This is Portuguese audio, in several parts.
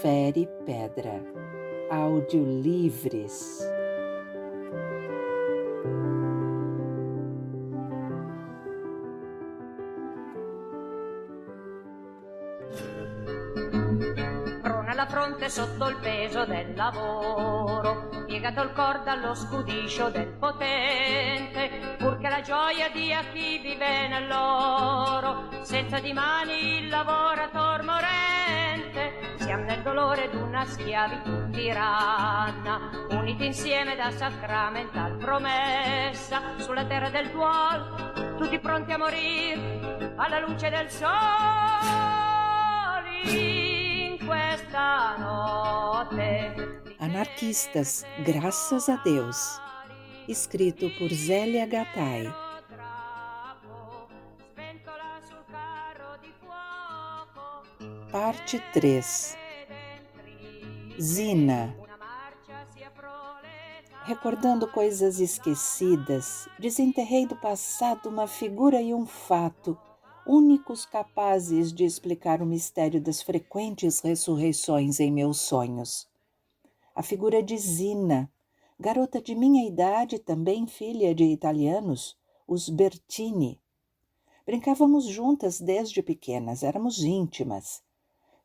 fere pedra. Audiolivres. Prona la fronte sotto il peso del lavoro, piegato il cor dallo scudiscio del potente, purché la gioia dia a chi vive nell'oro, senza di mani il lavorator morente. Siamo nel dolore d'una schiavitù tiranna, uniti insieme da sacramental promessa, sulla terra del duol, tutti pronti a morir alla luce del sole. Questa notte. Anarquistas, graças a Deus. Escrito por Zélia Gattai. Parte 3. Zina. Recordando coisas esquecidas, desenterrei do passado uma figura e um fato, únicos capazes de explicar o mistério das frequentes ressurreições em meus sonhos. A figura de Zina, garota de minha idade, também filha de italianos, os Bertini. Brincávamos juntas desde pequenas, éramos íntimas.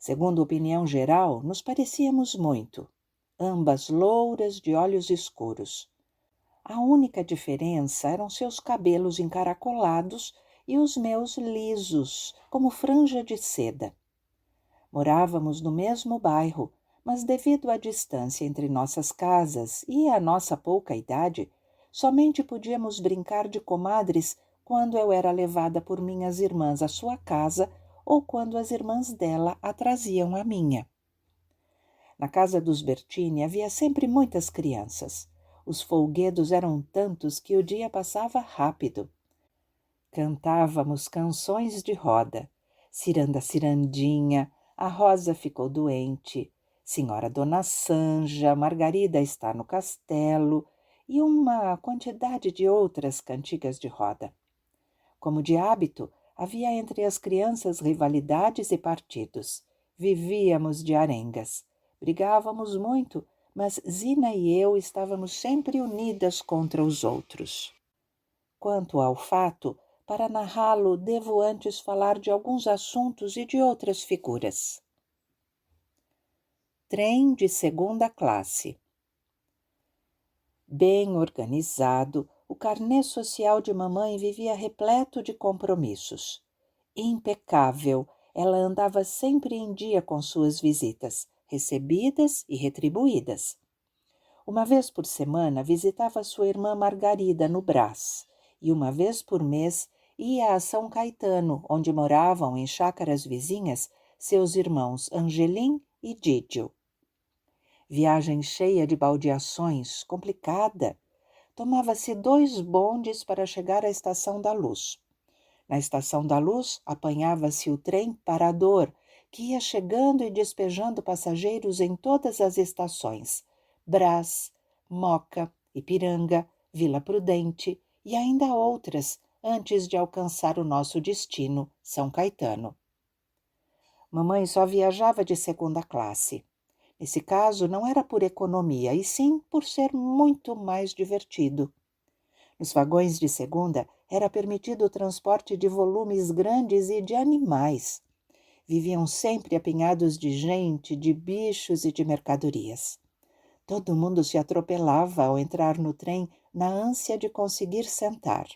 Segundo a opinião geral, nos parecíamos muito, ambas louras de olhos escuros. A única diferença eram seus cabelos encaracolados e os meus lisos, como franja de seda. Morávamos no mesmo bairro, mas devido à distância entre nossas casas e à nossa pouca idade, somente podíamos brincar de comadres quando eu era levada por minhas irmãs à sua casa ou quando as irmãs dela a traziam à minha. Na casa dos Bertini havia sempre muitas crianças. Os folguedos eram tantos que o dia passava rápido. Cantávamos canções de roda. Ciranda, cirandinha, a Rosa ficou doente, Senhora Dona Sanja, Margarida está no castelo e uma quantidade de outras cantigas de roda. Como de hábito, havia entre as crianças rivalidades e partidos. Vivíamos de arengas. Brigávamos muito, mas Zina e eu estávamos sempre unidas contra os outros. Quanto ao fato, para narrá-lo, devo antes falar de alguns assuntos e de outras figuras. Trem de segunda classe. Bem organizado, o carnê social de mamãe vivia repleto de compromissos. Impecável, ela andava sempre em dia com suas visitas, recebidas e retribuídas. Uma vez por semana visitava sua irmã Margarida no Brás, e uma vez por mês ia a São Caetano, onde moravam em chácaras vizinhas seus irmãos Angelim e Didio. Viagem cheia de baldeações, complicada. Tomava-se 2 bondes para chegar à Estação da Luz. Na Estação da Luz apanhava-se o trem parador, que ia chegando e despejando passageiros em todas as estações: Brás, Moca, Ipiranga, Vila Prudente e ainda outras, antes de alcançar o nosso destino, São Caetano. Mamãe só viajava de segunda classe. Nesse caso, não era por economia, e sim por ser muito mais divertido. Nos vagões de segunda era permitido o transporte de volumes grandes e de animais. Viviam sempre apinhados de gente, de bichos e de mercadorias. Todo mundo se atropelava ao entrar no trem na ânsia de conseguir sentar.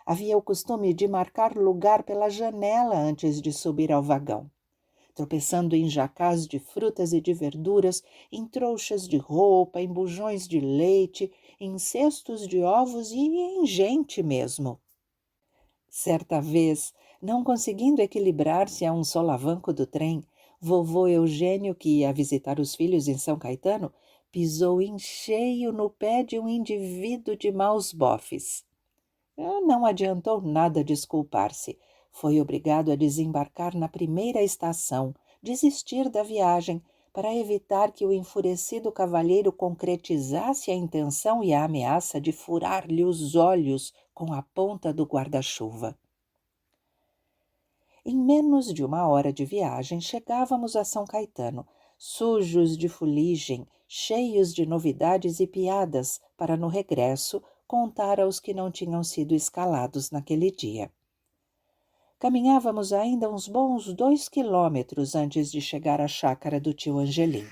Havia o costume de marcar lugar pela janela antes de subir ao vagão, tropeçando em jacás de frutas e de verduras, em trouxas de roupa, em bujões de leite, em cestos de ovos e em gente mesmo. Certa vez, não conseguindo equilibrar-se a um solavanco do trem, vovô Eugênio, que ia visitar os filhos em São Caetano, pisou em cheio no pé de um indivíduo de maus bofes. Não adiantou nada desculpar-se. Foi obrigado a desembarcar na primeira estação, desistir da viagem, para evitar que o enfurecido cavalheiro concretizasse a intenção e a ameaça de furar-lhe os olhos com a ponta do guarda-chuva. Em menos de 1 hora de viagem, chegávamos a São Caetano, sujos de fuligem, cheios de novidades e piadas, para no regresso contar aos que não tinham sido escalados naquele dia. Caminhávamos ainda uns bons 2 quilômetros antes de chegar à chácara do tio Angelim.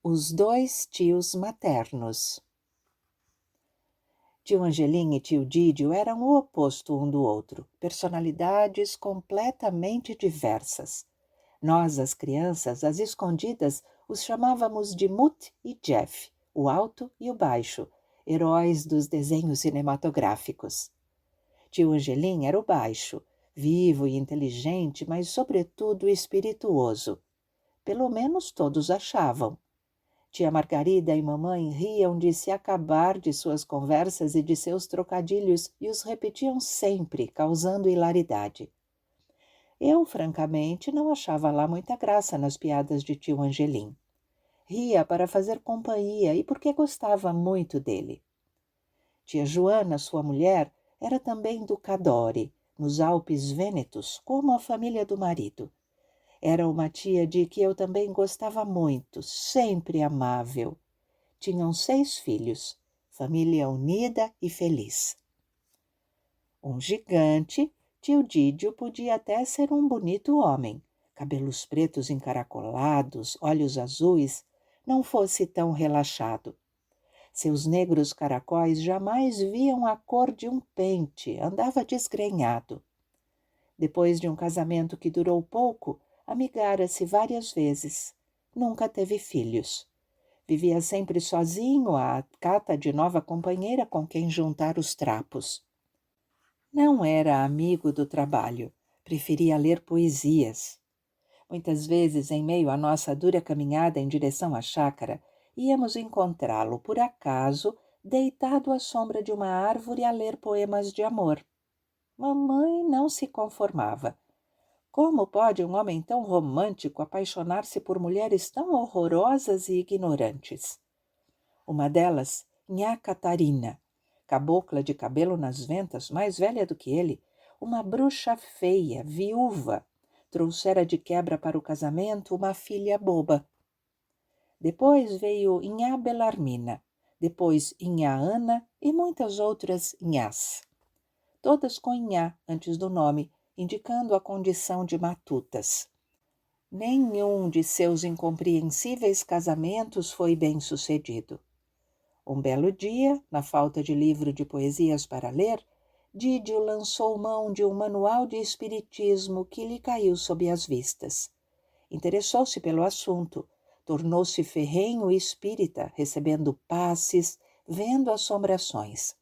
Os 2 tios maternos. Tio Angelim e tio Didio eram o oposto um do outro, personalidades completamente diversas. Nós, as crianças, às escondidas, os chamávamos de Mut e Jeff, o alto e o baixo, heróis dos desenhos cinematográficos. Tio Angelim era o baixo, vivo e inteligente, mas sobretudo espirituoso. Pelo menos todos achavam. Tia Margarida e mamãe riam de se acabar de suas conversas e de seus trocadilhos e os repetiam sempre, causando hilaridade. Eu, francamente, não achava lá muita graça nas piadas de tio Angelim. Ria para fazer companhia e porque gostava muito dele. Tia Joana, sua mulher, era também do Cadore, nos Alpes Vênetos, como a família do marido. Era uma tia de que eu também gostava muito, sempre amável. Tinham 6 filhos, família unida e feliz. Um gigante, tio Didio podia até ser um bonito homem, cabelos pretos encaracolados, olhos azuis, não fosse tão relaxado. Seus negros caracóis jamais viam a cor de um pente, andava desgrenhado. Depois de um casamento que durou pouco, amigara-se várias vezes. Nunca teve filhos. Vivia sempre sozinho à cata de nova companheira com quem juntar os trapos. Não era amigo do trabalho, preferia ler poesias. Muitas vezes, em meio à nossa dura caminhada em direção à chácara, íamos encontrá-lo, por acaso, deitado à sombra de uma árvore a ler poemas de amor. Mamãe não se conformava. Como pode um homem tão romântico apaixonar-se por mulheres tão horrorosas e ignorantes? Uma delas, Nhá Catarina, cabocla de cabelo nas ventas, mais velha do que ele, uma bruxa feia, viúva, trouxera de quebra para o casamento uma filha boba. Depois veio Nhá Belarmina, depois Nhá Ana e muitas outras Nhás. Todas com Nhá antes do nome, indicando a condição de matutas. Nenhum de seus incompreensíveis casamentos foi bem-sucedido. Um belo dia, na falta de livro de poesias para ler, Didio lançou mão de um manual de espiritismo que lhe caiu sob as vistas. Interessou-se pelo assunto, tornou-se ferrenho espírita, recebendo passes, vendo assombrações.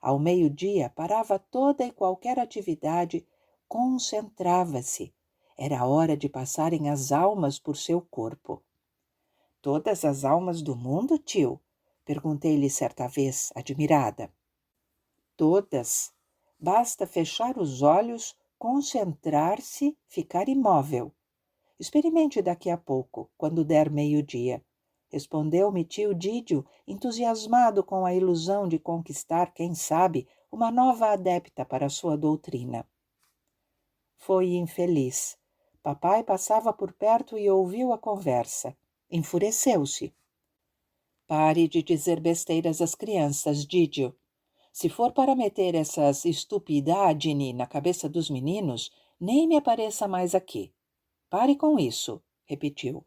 Ao meio-dia, parava toda e qualquer atividade, concentrava-se. Era hora de passarem as almas por seu corpo. Todas as almas do mundo, tio? Perguntei-lhe certa vez, admirada. Todas. Basta fechar os olhos, concentrar-se, ficar imóvel. Experimente daqui a pouco, quando der meio-dia. Respondeu-me tio Didio, entusiasmado com a ilusão de conquistar, quem sabe, uma nova adepta para sua doutrina. Foi infeliz. Papai passava por perto e ouviu a conversa. Enfureceu-se. Pare de dizer besteiras às crianças, Didio. Se for para meter essas estupidades na cabeça dos meninos, nem me apareça mais aqui. Pare com isso, repetiu.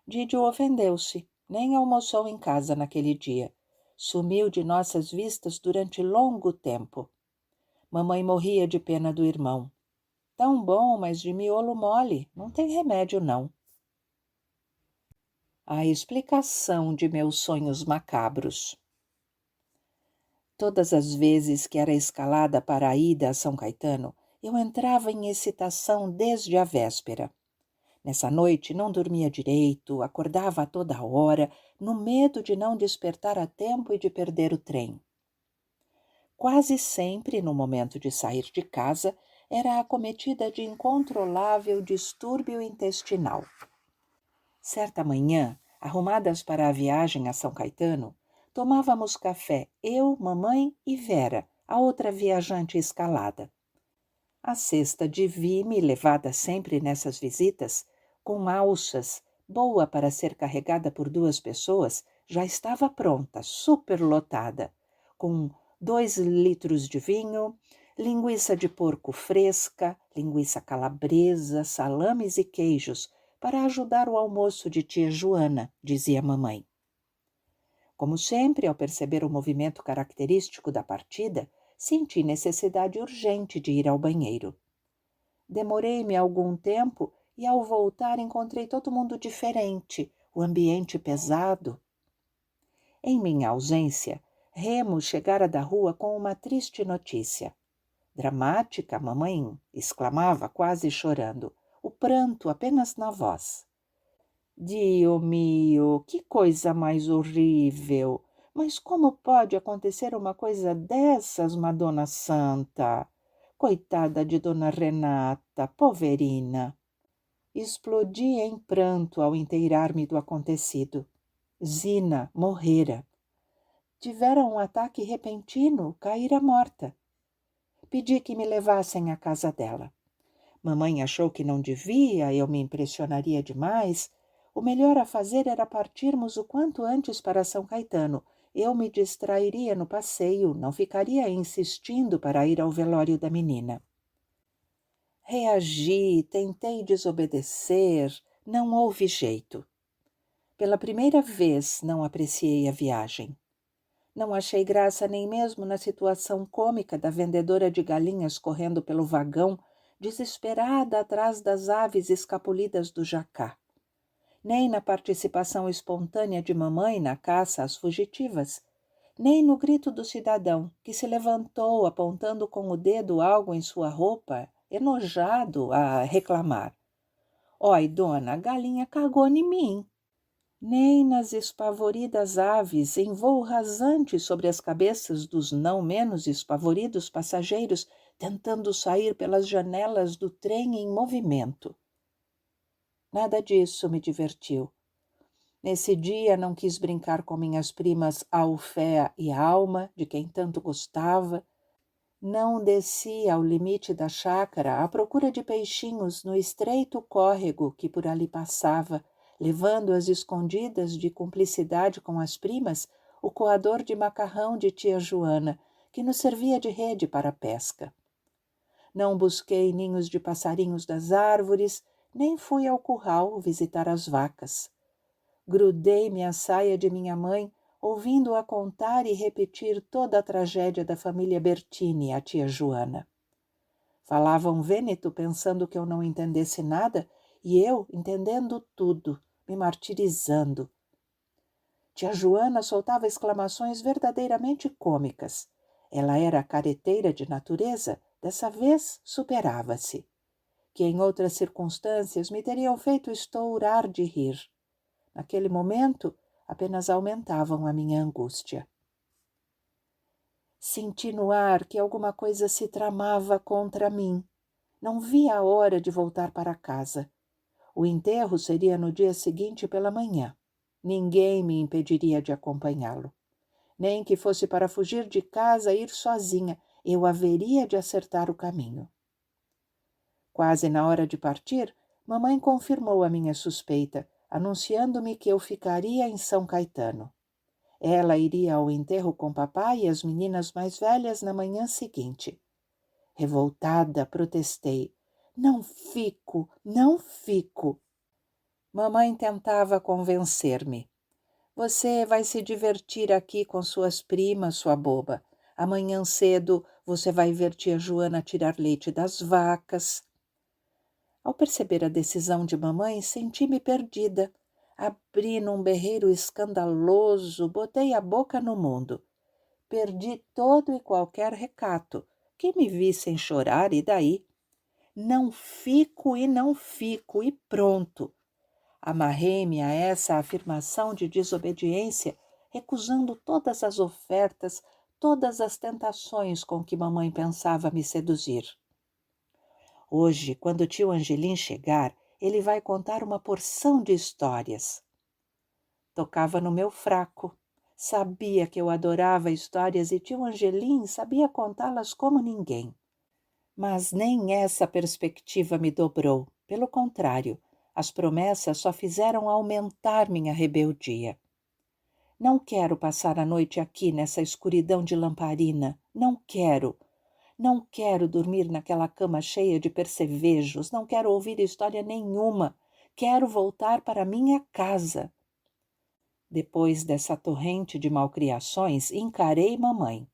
Didio ofendeu-se, nem almoçou em casa naquele dia. Sumiu de nossas vistas durante longo tempo. Mamãe morria de pena do irmão. Tão bom, mas de miolo mole, não tem remédio não. A explicação de meus sonhos macabros. Todas as vezes que era escalada para a ida a São Caetano, eu entrava em excitação desde a véspera. Nessa noite não dormia direito, acordava a toda hora, no medo de não despertar a tempo e de perder o trem. Quase sempre, no momento de sair de casa, era acometida de incontrolável distúrbio intestinal. Certa manhã, arrumadas para a viagem a São Caetano, tomávamos café, eu, mamãe e Vera, a outra viajante escalada. A cesta de vime, levada sempre nessas visitas, com alças, boa para ser carregada por 2 pessoas, já estava pronta, superlotada, com 2 litros de vinho, linguiça de porco fresca, linguiça calabresa, salames e queijos, para ajudar o almoço de tia Joana, dizia mamãe. Como sempre, ao perceber o movimento característico da partida, senti necessidade urgente de ir ao banheiro. Demorei-me algum tempo e, ao voltar, encontrei todo mundo diferente, o ambiente pesado. Em minha ausência, Remo chegara da rua com uma triste notícia. Dramática, mamãe exclamava, quase chorando, o pranto apenas na voz. Dio mio, que coisa mais horrível! Mas como pode acontecer uma coisa dessas, Madonna Santa? Coitada de Dona Renata, poverina! Explodi em pranto ao inteirar-me do acontecido. Zina morrera. Tivera um ataque repentino, caíra morta. Pedi que me levassem à casa dela. Mamãe achou que não devia, eu me impressionaria demais. O melhor a fazer era partirmos o quanto antes para São Caetano. Eu me distrairia no passeio, não ficaria insistindo para ir ao velório da menina. Reagi, tentei desobedecer, não houve jeito. Pela primeira vez não apreciei a viagem. Não achei graça nem mesmo na situação cômica da vendedora de galinhas correndo pelo vagão, desesperada atrás das aves escapulidas do jacá. Nem na participação espontânea de mamãe na caça às fugitivas, nem no grito do cidadão, que se levantou apontando com o dedo algo em sua roupa, enojado a reclamar. Oi, dona, a galinha cagou em mim. Nem nas espavoridas aves em voo rasante sobre as cabeças dos não menos espavoridos passageiros tentando sair pelas janelas do trem em movimento. Nada disso me divertiu. Nesse dia não quis brincar com minhas primas Alféa e Alma, de quem tanto gostava. Não desci ao limite da chácara à procura de peixinhos no estreito córrego que por ali passava, levando às escondidas de cumplicidade com as primas o coador de macarrão de tia Joana, que nos servia de rede para a pesca. Não busquei ninhos de passarinhos das árvores, nem fui ao curral visitar as vacas. Grudei-me à saia de minha mãe, ouvindo-a contar e repetir toda a tragédia da família Bertini à tia Joana. Falava um vêneto pensando que eu não entendesse nada e eu entendendo tudo, me martirizando. Tia Joana soltava exclamações verdadeiramente cômicas. Ela era careteira de natureza, dessa vez superava-se. Que em outras circunstâncias me teriam feito estourar de rir. Naquele momento, apenas aumentavam a minha angústia. Senti no ar que alguma coisa se tramava contra mim. Não via a hora de voltar para casa. O enterro seria no dia seguinte pela manhã. Ninguém me impediria de acompanhá-lo. Nem que fosse para fugir de casa e ir sozinha, eu haveria de acertar o caminho. Quase na hora de partir, mamãe confirmou a minha suspeita, anunciando-me que eu ficaria em São Caetano. Ela iria ao enterro com papai e as meninas mais velhas na manhã seguinte. Revoltada, protestei. Não fico, não fico. Mamãe tentava convencer-me. Você vai se divertir aqui com suas primas, sua boba. Amanhã cedo você vai ver tia Joana tirar leite das vacas. Ao perceber a decisão de mamãe, senti-me perdida. Abri num berreiro escandaloso, botei a boca no mundo. Perdi todo e qualquer recato. Que me vissem chorar e daí? Não fico e não fico e pronto. Amarrei-me a essa afirmação de desobediência, recusando todas as ofertas, todas as tentações com que mamãe pensava me seduzir. Hoje, quando o tio Angelim chegar, ele vai contar uma porção de histórias. Tocava no meu fraco. Sabia que eu adorava histórias e tio Angelim sabia contá-las como ninguém. Mas nem essa perspectiva me dobrou. Pelo contrário, as promessas só fizeram aumentar minha rebeldia. Não quero passar a noite aqui nessa escuridão de lamparina. Não quero. Não quero dormir naquela cama cheia de percevejos. Não quero ouvir história nenhuma. Quero voltar para minha casa. Depois dessa torrente de malcriações, encarei mamãe.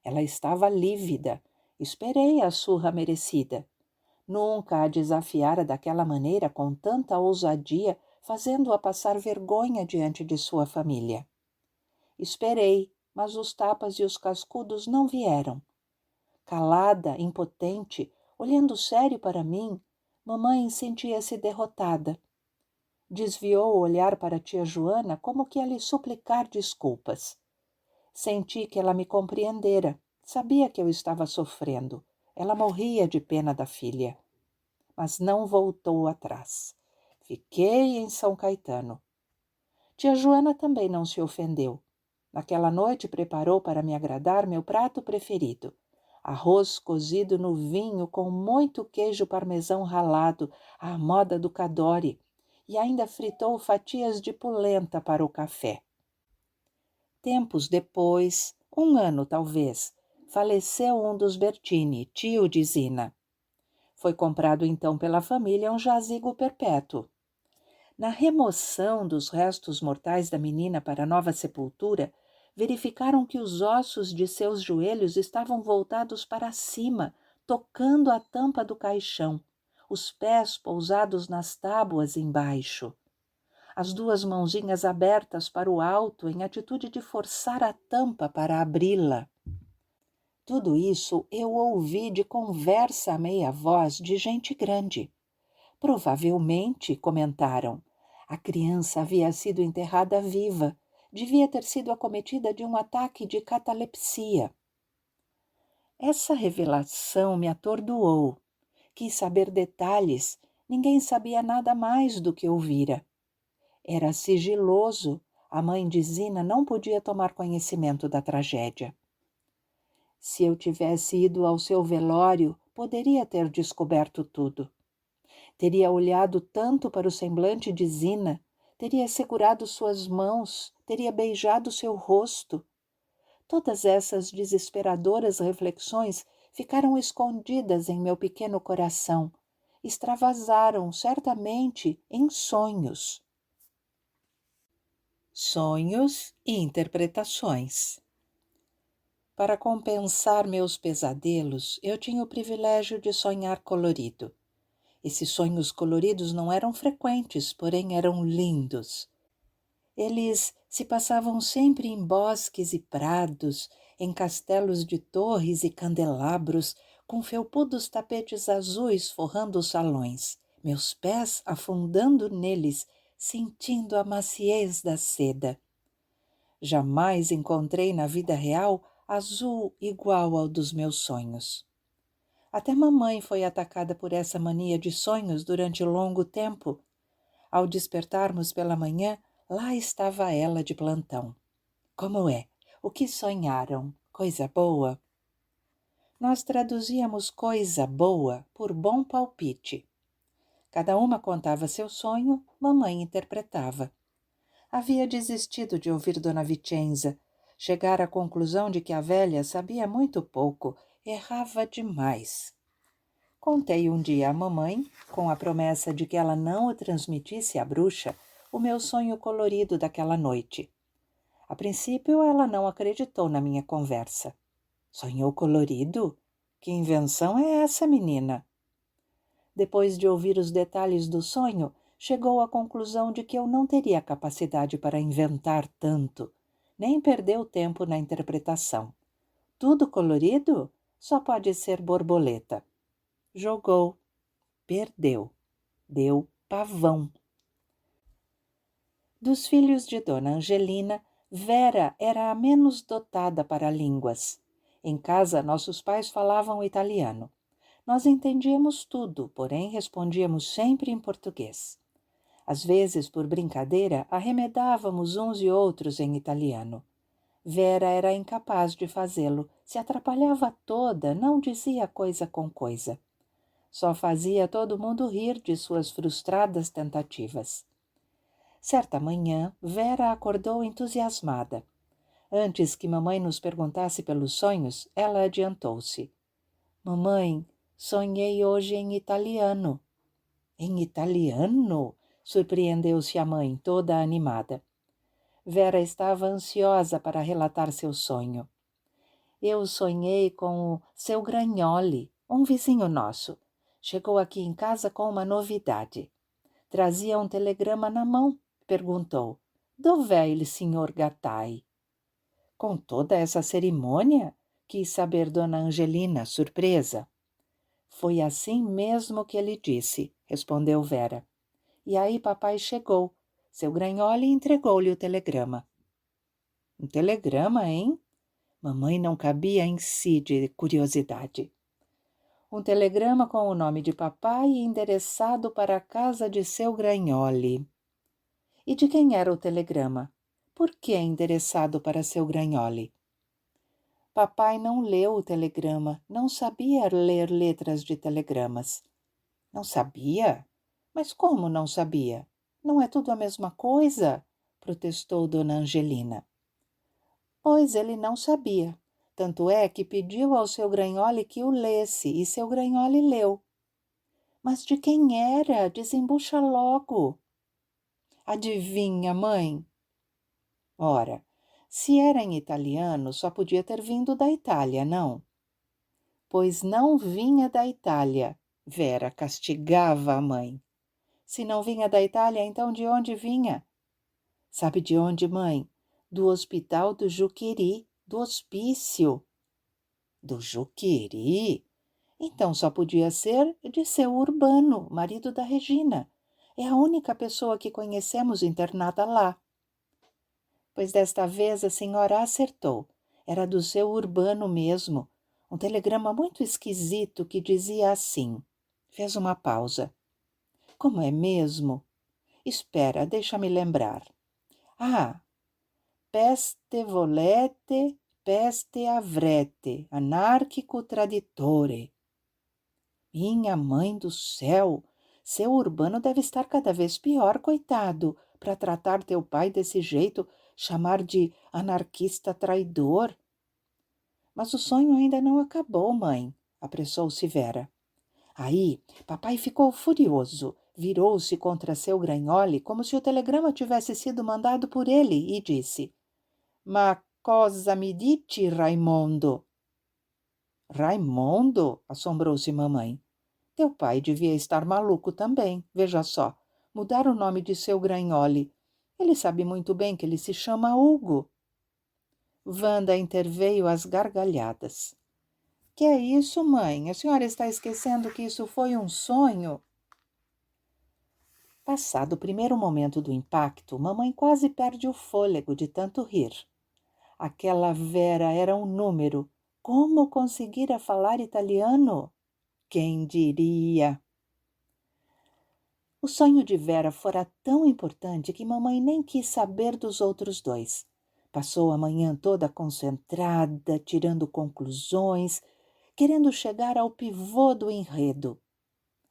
Ela estava lívida. Esperei a surra merecida. Nunca a desafiara daquela maneira, com tanta ousadia, fazendo-a passar vergonha diante de sua família. Esperei, mas os tapas e os cascudos não vieram. Calada, impotente, olhando sério para mim, mamãe sentia-se derrotada. Desviou o olhar para tia Joana como que a lhe suplicar desculpas. Senti que ela me compreendera. Sabia que eu estava sofrendo. Ela morria de pena da filha. Mas não voltou atrás. Fiquei em São Caetano. Tia Joana também não se ofendeu. Naquela noite preparou para me agradar meu prato preferido. Arroz cozido no vinho com muito queijo parmesão ralado, à moda do Cadore, e ainda fritou fatias de polenta para o café. Tempos depois, 1 ano talvez, faleceu um dos Bertini, tio de Zina. Foi comprado então pela família um jazigo perpétuo. Na remoção dos restos mortais da menina para a nova sepultura, verificaram que os ossos de seus joelhos estavam voltados para cima, tocando a tampa do caixão, os pés pousados nas tábuas embaixo. As 2 mãozinhas abertas para o alto em atitude de forçar a tampa para abri-la. Tudo isso eu ouvi de conversa à meia voz de gente grande. Provavelmente, comentaram, a criança havia sido enterrada viva, devia ter sido acometida de um ataque de catalepsia. Essa revelação me atordoou. Quis saber detalhes, ninguém sabia nada mais do que ouvira. Era sigiloso, a mãe de Zina não podia tomar conhecimento da tragédia. Se eu tivesse ido ao seu velório, poderia ter descoberto tudo. Teria olhado tanto para o semblante de Zina, teria segurado suas mãos, teria beijado seu rosto. Todas essas desesperadoras reflexões ficaram escondidas em meu pequeno coração, extravasaram certamente em sonhos. Sonhos e interpretações. Para compensar meus pesadelos, eu tinha o privilégio de sonhar colorido. Esses sonhos coloridos não eram frequentes, porém eram lindos. Eles se passavam sempre em bosques e prados, em castelos de torres e candelabros, com felpudos tapetes azuis forrando os salões, meus pés afundando neles, sentindo a maciez da seda. Jamais encontrei na vida real azul igual ao dos meus sonhos. Até mamãe foi atacada por essa mania de sonhos durante longo tempo. Ao despertarmos pela manhã, lá estava ela de plantão. Como é? O que sonharam? Coisa boa? Nós traduzíamos coisa boa por bom palpite. Cada uma contava seu sonho, mamãe interpretava. Havia desistido de ouvir Dona Vicenza, chegara à conclusão de que a velha sabia muito pouco, errava demais. Contei um dia à mamãe, com a promessa de que ela não o transmitisse à bruxa, o meu sonho colorido daquela noite. A princípio, ela não acreditou na minha conversa. Sonhou colorido? Que invenção é essa, menina? Depois de ouvir os detalhes do sonho, chegou à conclusão de que eu não teria capacidade para inventar tanto, nem perdeu tempo na interpretação. Tudo colorido? Só pode ser borboleta. Jogou. Perdeu. Deu pavão. Dos filhos de Dona Angelina, Vera era a menos dotada para línguas. Em casa, nossos pais falavam italiano. Nós entendíamos tudo, porém respondíamos sempre em português. Às vezes, por brincadeira, arremedávamos uns e outros em italiano. Vera era incapaz de fazê-lo, se atrapalhava toda, não dizia coisa com coisa. Só fazia todo mundo rir de suas frustradas tentativas. Certa manhã, Vera acordou entusiasmada. Antes que mamãe nos perguntasse pelos sonhos, ela adiantou-se. Mamãe, sonhei hoje em italiano. Em italiano? Surpreendeu-se a mãe, toda animada. Vera estava ansiosa para relatar seu sonho. Eu sonhei com o seu Gragnoli, um vizinho nosso. Chegou aqui em casa com uma novidade. Trazia um telegrama na mão. Perguntou, dov'è il signor Gattai? Com toda essa cerimônia? Quis saber dona Angelina, surpresa. Foi assim mesmo que ele disse, respondeu Vera. E aí papai chegou. Seu Gragnoli entregou-lhe o telegrama. Um telegrama, hein? Mamãe não cabia em si de curiosidade. Um telegrama com o nome de papai e endereçado para a casa de seu Gragnoli. E de quem era o telegrama? Por que endereçado para seu Gragnoli? Papai não leu o telegrama, não sabia ler letras de telegramas. Não sabia? Mas como não sabia? Não é tudo a mesma coisa? Protestou dona Angelina. Pois ele não sabia. Tanto é que pediu ao seu Gragnoli que o lesse, e seu Gragnoli leu. Mas de quem era? Desembucha logo. Adivinha, mãe? Ora, se era em italiano, só podia ter vindo da Itália, não? Pois não vinha da Itália. Vera castigava a mãe. Se não vinha da Itália, então de onde vinha? Sabe de onde, mãe? Do hospital do Juqueri, do hospício. Do Juqueri? Então só podia ser de seu Urbano, marido da Regina. É a única pessoa que conhecemos internada lá. Pois desta vez a senhora acertou. Era do seu Urbano mesmo. Um telegrama muito esquisito que dizia assim. Fez uma pausa. Como é mesmo? Espera, deixa-me lembrar. Ah, peste volete, peste avrete, anárquico traditore. Minha mãe do céu! Seu Urbano deve estar cada vez pior, coitado, para tratar teu pai desse jeito, chamar de anarquista traidor. Mas o sonho ainda não acabou, mãe, apressou-se Vera. Aí, papai ficou furioso, virou-se contra seu Gragnoli como se o telegrama tivesse sido mandado por ele e disse: Ma cosa mi dici, Raimondo? Raimondo? Assombrou-se mamãe. Teu pai devia estar maluco também, veja só. Mudar o nome de seu Gragnoli. Ele sabe muito bem que ele se chama Hugo. Wanda interveio às gargalhadas. Que é isso, mãe? A senhora está esquecendo que isso foi um sonho? Passado o primeiro momento do impacto, mamãe quase perde o fôlego de tanto rir. Aquela Vera era um número. Como conseguira falar italiano? Quem diria? O sonho de Vera fora tão importante que mamãe nem quis saber dos outros dois. Passou a manhã toda concentrada, tirando conclusões, querendo chegar ao pivô do enredo.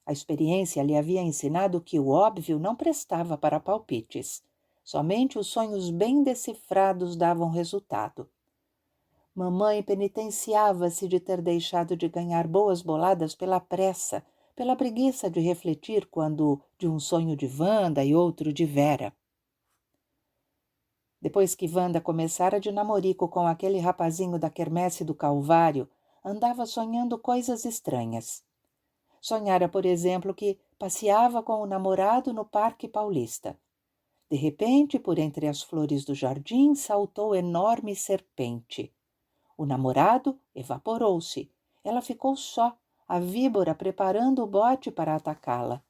A experiência lhe havia ensinado que o óbvio não prestava para palpites. Somente os sonhos bem decifrados davam resultado. Mamãe penitenciava-se de ter deixado de ganhar boas boladas pela pressa, pela preguiça de refletir quando de um sonho de Wanda e outro de Vera. Depois que Wanda começara de namorico com aquele rapazinho da quermesse do Calvário, andava sonhando coisas estranhas. Sonhara, por exemplo, que passeava com o namorado no Parque Paulista. De repente, por entre as flores do jardim, saltou enorme serpente. O namorado evaporou-se. Ela ficou só, a víbora preparando o bote para atacá-la.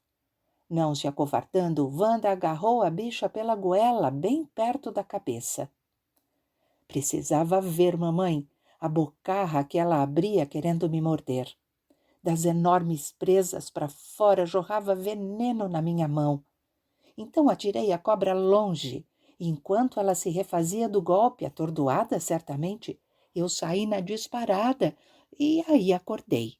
Não se acovardando, Wanda agarrou a bicha pela goela, bem perto da cabeça. Precisava ver, mamãe, a bocarra que ela abria querendo me morder. Das enormes presas para fora jorrava veneno na minha mão. Então atirei a cobra longe Enquanto ela se refazia do golpe, atordoada certamente, eu saí na disparada e aí acordei.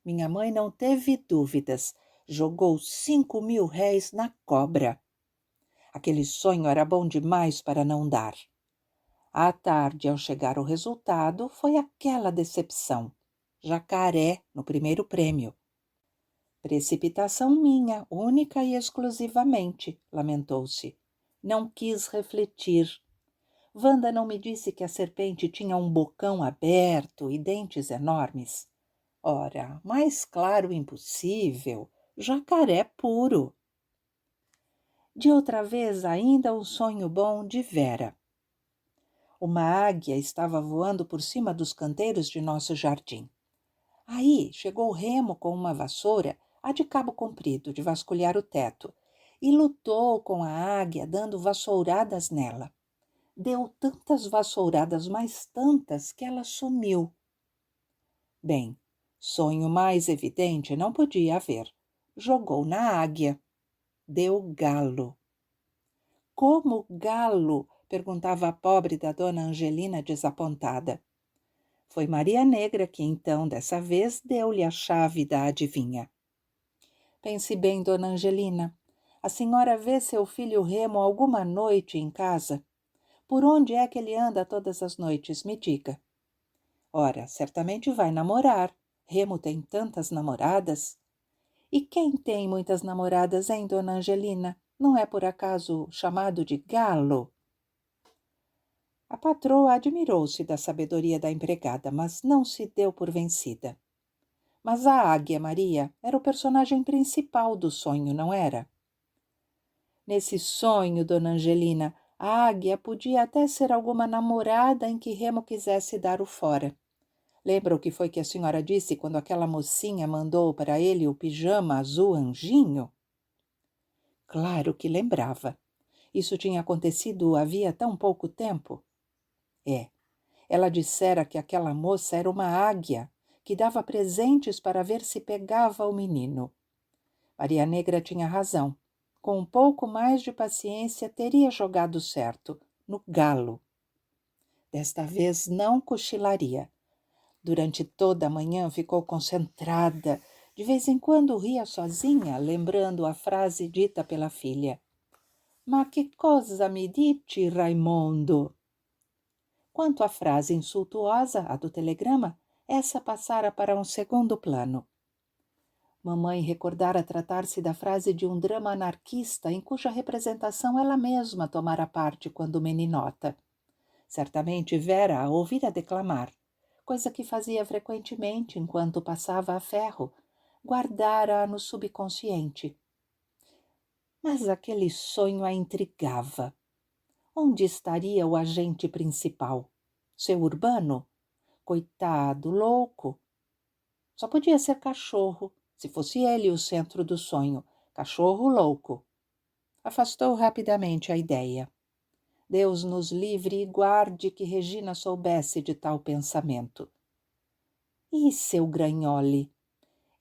Minha mãe não teve dúvidas, jogou 5.000 réis na cobra. Aquele sonho era bom demais para não dar. À tarde, ao chegar o resultado, foi aquela decepção. Jacaré no primeiro prêmio. Precipitação minha, única e exclusivamente, lamentou-se. Não quis refletir. Wanda não me disse que a serpente tinha um bocão aberto e dentes enormes. Ora, mais claro impossível, jacaré puro. De outra vez, ainda um sonho bom de Vera. Uma águia estava voando por cima dos canteiros de nosso jardim. Aí chegou Remo com uma vassoura, a de cabo comprido, de vasculhar o teto, e lutou com a águia, dando vassouradas nela. Deu tantas vassouradas, mais tantas, que ela sumiu. Bem, sonho mais evidente não podia haver. Jogou na águia. Deu galo. Como galo? Perguntava a pobre da dona Angelina desapontada. Foi Maria Negra que então, dessa vez, deu-lhe a chave da adivinha. Pense bem, dona Angelina. A senhora vê seu filho Remo alguma noite em casa? Por onde é que ele anda todas as noites? Me diga. Ora, certamente vai namorar. Remo tem tantas namoradas. E quem tem muitas namoradas, hein, dona Angelina? Não é por acaso chamado de galo? A patroa admirou-se da sabedoria da empregada, mas não se deu por vencida. Mas a águia Maria era o personagem principal do sonho, não era? Nesse sonho, dona Angelina, a águia podia até ser alguma namorada em que Remo quisesse dar o fora. Lembra o que foi que a senhora disse quando aquela mocinha mandou para ele o pijama azul anjinho? Claro que lembrava. Isso tinha acontecido havia tão pouco tempo. Ela dissera que aquela moça era uma águia, que dava presentes para ver se pegava o menino. Maria Negra tinha razão. Com um pouco mais de paciência, teria jogado certo, no galo. Desta vez não cochilaria. Durante toda a manhã ficou concentrada. De vez em quando ria sozinha, lembrando a frase dita pela filha. Ma che cosa mi dici, Raimondo? Quanto à frase insultuosa, a do telegrama, essa passara para um segundo plano. Mamãe recordara tratar-se da frase de um drama anarquista em cuja representação ela mesma tomara parte quando meninota. Certamente Vera a ouvira declamar, coisa que fazia frequentemente enquanto passava a ferro, guardara-a no subconsciente. Mas aquele sonho a intrigava. Onde estaria o agente principal? Seu Urbano? Coitado, louco. Só podia ser cachorro, se fosse ele o centro do sonho. Cachorro louco. Afastou rapidamente a ideia. Deus nos livre e guarde que Regina soubesse de tal pensamento. E seu Granholi?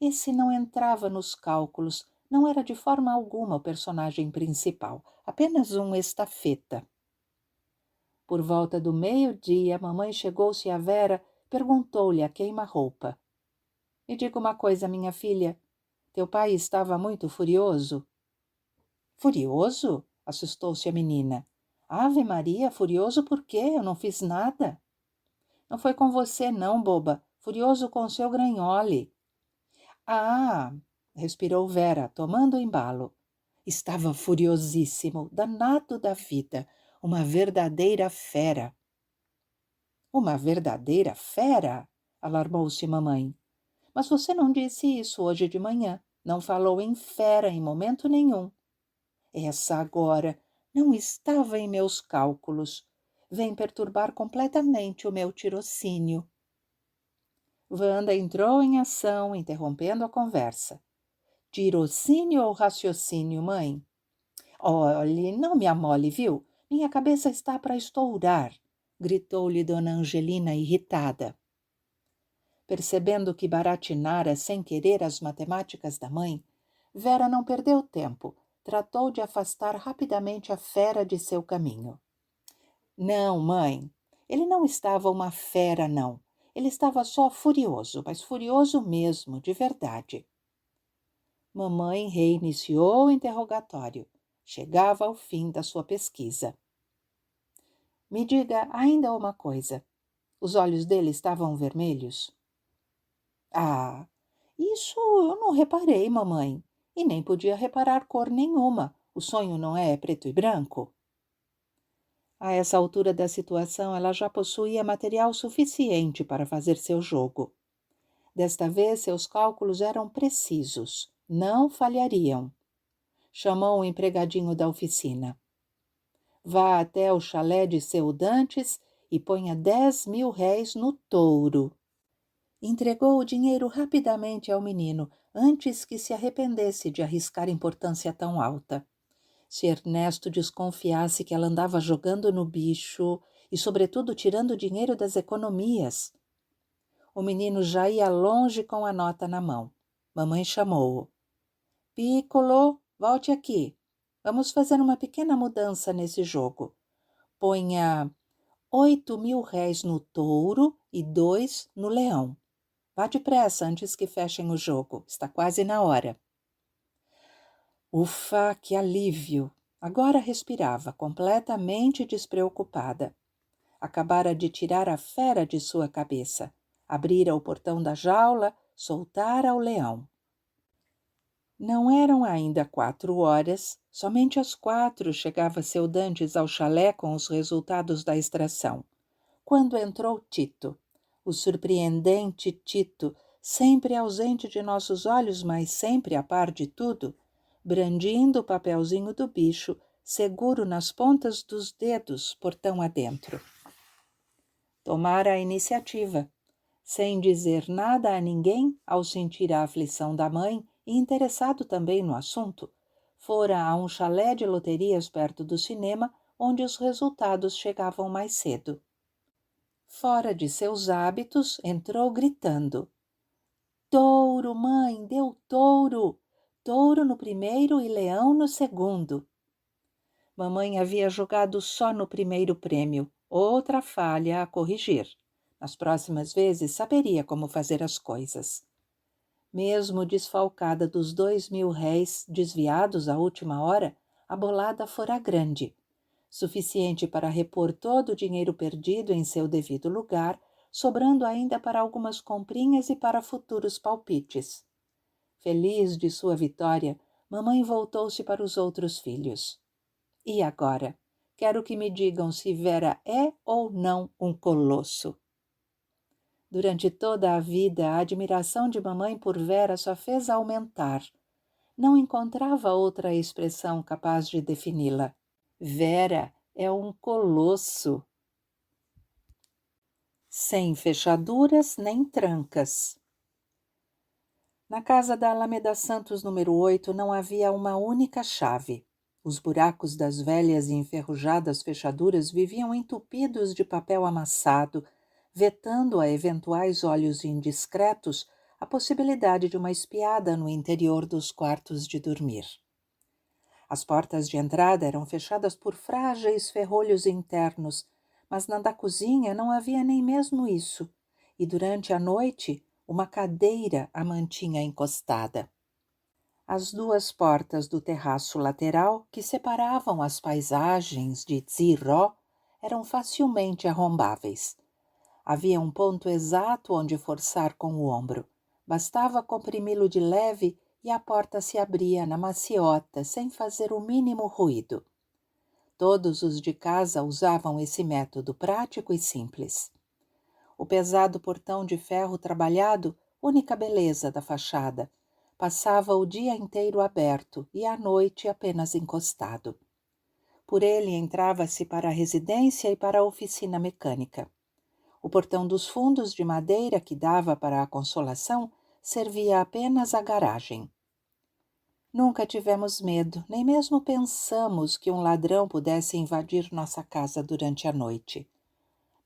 Esse não entrava nos cálculos, não era de forma alguma o personagem principal, apenas um estafeta. Por volta do meio-dia, mamãe chegou-se a Vera, perguntou-lhe a queima-roupa. Me diga uma coisa, minha filha, teu pai estava muito furioso? Furioso? Assustou-se a menina. Ave Maria, furioso por quê? Eu não fiz nada. Não foi com você, não, boba. Furioso com seu Granholi. Ah, respirou Vera, tomando o embalo. Estava furiosíssimo, danado da vida, uma verdadeira fera. Uma verdadeira fera? Alarmou-se mamãe. Mas você não disse isso hoje de manhã. Não falou em fera em momento nenhum. Essa agora não estava em meus cálculos. Vem perturbar completamente o meu tirocínio. Wanda entrou em ação, interrompendo a conversa. Tirocínio ou raciocínio, mãe? Olhe, não me amole, viu? Minha cabeça está para estourar, gritou-lhe dona Angelina irritada. Percebendo que baratinara sem querer as matemáticas da mãe, Vera não perdeu tempo. tratou de afastar rapidamente a fera de seu caminho. Não, mãe, ele não estava uma fera, não. Ele estava só furioso, mas furioso mesmo, de verdade. Mamãe reiniciou o interrogatório. Chegava ao fim da sua pesquisa. Me diga ainda uma coisa. Os olhos dele estavam vermelhos? Ah, isso eu não reparei, mamãe. E nem podia reparar cor nenhuma. O sonho não é preto e branco? A essa altura da situação, ela já possuía material suficiente para fazer seu jogo. Desta vez, seus cálculos eram precisos. Não falhariam. Chamou o empregadinho da oficina. Vá até o chalé de seu Dantes e ponha 10.000 réis no touro. Entregou o dinheiro rapidamente ao menino, antes que se arrependesse de arriscar importância tão alta. Se Ernesto desconfiasse que ela andava jogando no bicho e, sobretudo, tirando dinheiro das economias. O menino já ia longe com a nota na mão. Mamãe chamou-o. Piccolo, volte aqui. Vamos fazer uma pequena mudança nesse jogo. Ponha 8.000 réis no touro e 2 no leão. Vá depressa antes que fechem o jogo. Está quase na hora. Ufa, que alívio! Agora respirava, completamente despreocupada. Acabara de tirar a fera de sua cabeça. Abrira o portão da jaula, soltara o leão. Não eram ainda 4 horas, somente às 4 chegava seu Dantes ao chalé com os resultados da extração. Quando entrou Tito, o surpreendente Tito, sempre ausente de nossos olhos, mas sempre a par de tudo, brandindo o papelzinho do bicho, seguro nas pontas dos dedos, portão adentro. Tomara a iniciativa. Sem dizer nada a ninguém, ao sentir a aflição da mãe e interessado também no assunto, fora a um chalé de loterias perto do cinema, onde os resultados chegavam mais cedo. Fora de seus hábitos, entrou gritando. Touro, mãe, deu touro! Touro no primeiro e leão no segundo. Mamãe havia jogado só no primeiro prêmio, outra falha a corrigir. Nas próximas vezes saberia como fazer as coisas. Mesmo desfalcada dos 2.000 réis desviados à última hora, a bolada fora grande, suficiente para repor todo o dinheiro perdido em seu devido lugar, sobrando ainda para algumas comprinhas e para futuros palpites. Feliz de sua vitória, mamãe voltou-se para os outros filhos. E agora? Quero que me digam se Vera é ou não um colosso. Durante toda a vida, a admiração de mamãe por Vera só fez aumentar. Não encontrava outra expressão capaz de defini-la. Vera é um colosso. Sem fechaduras nem trancas. Na casa da Alameda Santos número 8 não havia uma única chave. Os buracos das velhas e enferrujadas fechaduras viviam entupidos de papel amassado, vetando a eventuais olhos indiscretos a possibilidade de uma espiada no interior dos quartos de dormir. As portas de entrada eram fechadas por frágeis ferrolhos internos, mas na da cozinha não havia nem mesmo isso, e durante a noite uma cadeira a mantinha encostada. As 2 portas do terraço lateral, que separavam as paisagens de Ziró, eram facilmente arrombáveis. Havia um ponto exato onde forçar com o ombro. Bastava comprimi-lo de leve e a porta se abria na maciota, sem fazer o mínimo ruído. Todos os de casa usavam esse método prático e simples. O pesado portão de ferro trabalhado, única beleza da fachada, passava o dia inteiro aberto e à noite apenas encostado. Por ele entrava-se para a residência e para a oficina mecânica. O portão dos fundos de madeira que dava para a Consolação servia apenas à garagem. Nunca tivemos medo, nem mesmo pensamos que um ladrão pudesse invadir nossa casa durante a noite.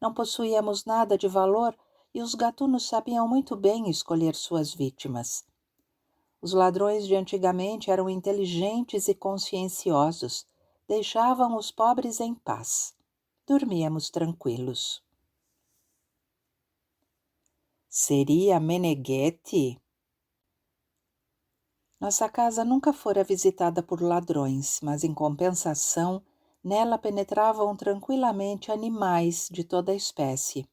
Não possuíamos nada de valor e os gatunos sabiam muito bem escolher suas vítimas. Os ladrões de antigamente eram inteligentes e conscienciosos, deixavam os pobres em paz. Dormíamos tranquilos. Seria Meneghetti? Nossa casa nunca fora visitada por ladrões, mas em compensação, nela penetravam tranquilamente animais de toda a espécie.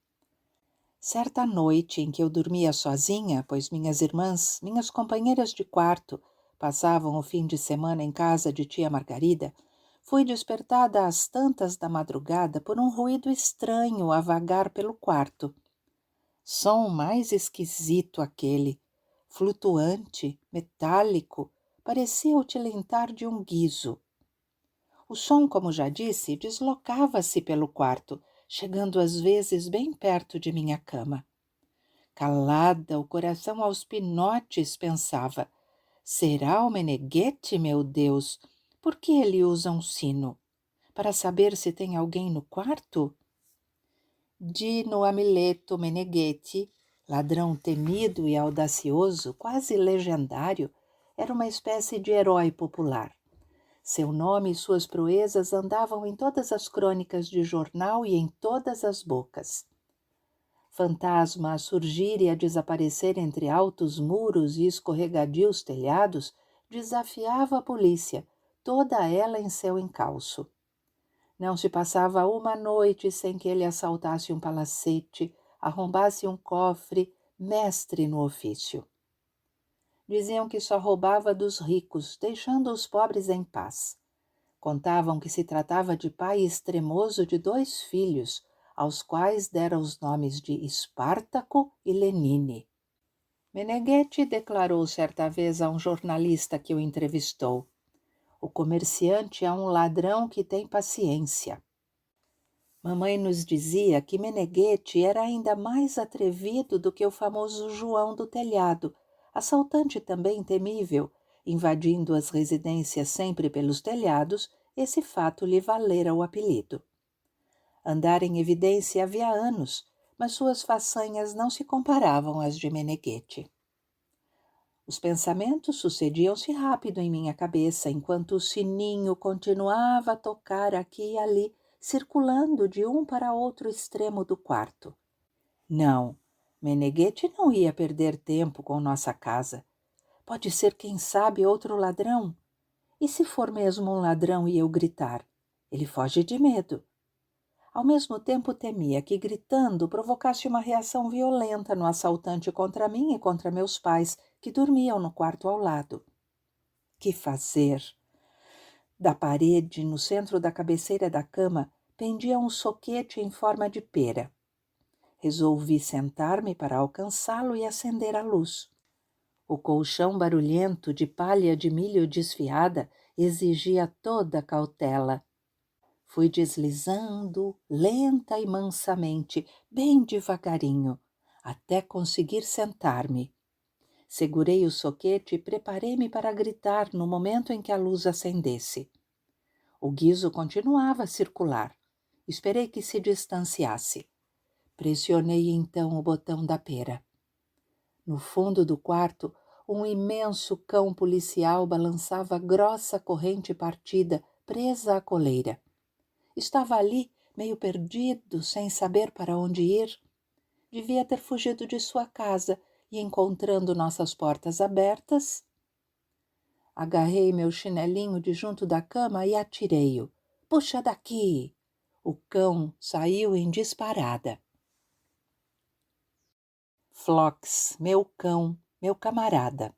Certa noite em que eu dormia sozinha, pois minhas irmãs, minhas companheiras de quarto, passavam o fim de semana em casa de tia Margarida, fui despertada às tantas da madrugada por um ruído estranho a vagar pelo quarto. Som mais esquisito aquele, flutuante, metálico, parecia o tilintar de um guizo. O som, como já disse, deslocava-se pelo quarto, chegando às vezes bem perto de minha cama. Calada, o coração aos pinotes, pensava: será o Meneghetti, meu Deus? Por que ele usa um sino? Para saber se tem alguém no quarto? Dino Amileto Meneghetti, ladrão temido e audacioso, quase legendário, era uma espécie de herói popular. Seu nome e suas proezas andavam em todas as crônicas de jornal e em todas as bocas. Fantasma a surgir e a desaparecer entre altos muros e escorregadios telhados, desafiava a polícia, toda ela em seu encalço. Não se passava uma noite sem que ele assaltasse um palacete, arrombasse um cofre, mestre no ofício. Diziam que só roubava dos ricos, deixando os pobres em paz. Contavam que se tratava de pai extremoso de 2 filhos, aos quais dera os nomes de Espartaco e Lenine. Meneghetti declarou certa vez a um jornalista que o entrevistou: o comerciante é um ladrão que tem paciência. Mamãe nos dizia que Meneghetti era ainda mais atrevido do que o famoso João do Telhado, assaltante também temível, invadindo as residências sempre pelos telhados. Esse fato lhe valera o apelido. Andara em evidência havia anos, mas suas façanhas não se comparavam às de Meneghetti. Os pensamentos sucediam-se rápido em minha cabeça, enquanto o sininho continuava a tocar aqui e ali, circulando de um para outro extremo do quarto. Não, Meneghetti não ia perder tempo com nossa casa. Pode ser, quem sabe, outro ladrão? E se for mesmo um ladrão e eu gritar? Ele foge de medo. Ao mesmo tempo temia que, gritando, provocasse uma reação violenta no assaltante contra mim e contra meus pais, que dormiam no quarto ao lado. Que fazer? Da parede, no centro da cabeceira da cama, pendia um soquete em forma de pera. Resolvi sentar-me para alcançá-lo e acender a luz. O colchão barulhento de palha de milho desfiada exigia toda cautela. Fui deslizando, lenta e mansamente, bem devagarinho, até conseguir sentar-me. Segurei o soquete e preparei-me para gritar no momento em que a luz acendesse. O guizo continuava a circular. Esperei que se distanciasse. Pressionei então o botão da pera. No fundo do quarto, um imenso cão policial balançava grossa corrente partida, presa à coleira. Estava ali, meio perdido, sem saber para onde ir. Devia ter fugido de sua casa e, encontrando nossas portas abertas, agarrei meu chinelinho de junto da cama e atirei-o. Puxa daqui! O cão saiu em disparada. Flox, meu cão, meu camarada.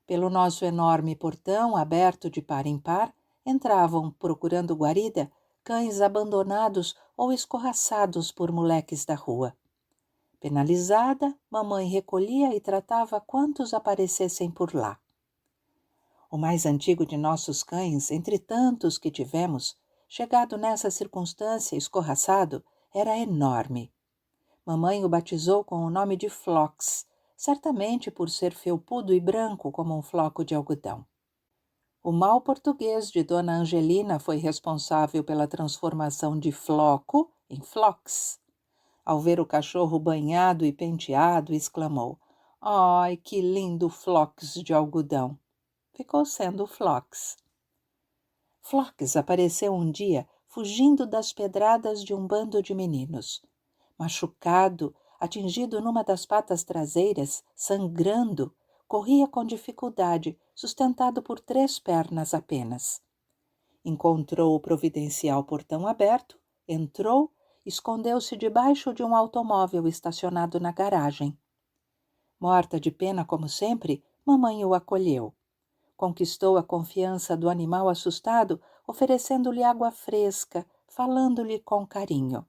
Pelo nosso enorme portão, aberto de par em par, entravam, procurando guarida, cães abandonados ou escorraçados por moleques da rua. Penalizada, mamãe recolhia e tratava quantos aparecessem por lá. O mais antigo de nossos cães, entre tantos que tivemos, chegado nessa circunstância escorraçado, era enorme. Mamãe o batizou com o nome de Flox, certamente por ser felpudo e branco como um floco de algodão. O mau português de Dona Angelina foi responsável pela transformação de floco em Flox. Ao ver o cachorro banhado e penteado, exclamou: Ai, que lindo Flox de algodão! Ficou sendo Flox. Flox apareceu um dia fugindo das pedradas de um bando de meninos. Machucado, atingido numa das patas traseiras, sangrando, corria com dificuldade, sustentado por 3 pernas apenas. Encontrou o providencial portão aberto, entrou, escondeu-se debaixo de um automóvel estacionado na garagem. Morta de pena como sempre, mamãe o acolheu. Conquistou a confiança do animal assustado, oferecendo-lhe água fresca, falando-lhe com carinho.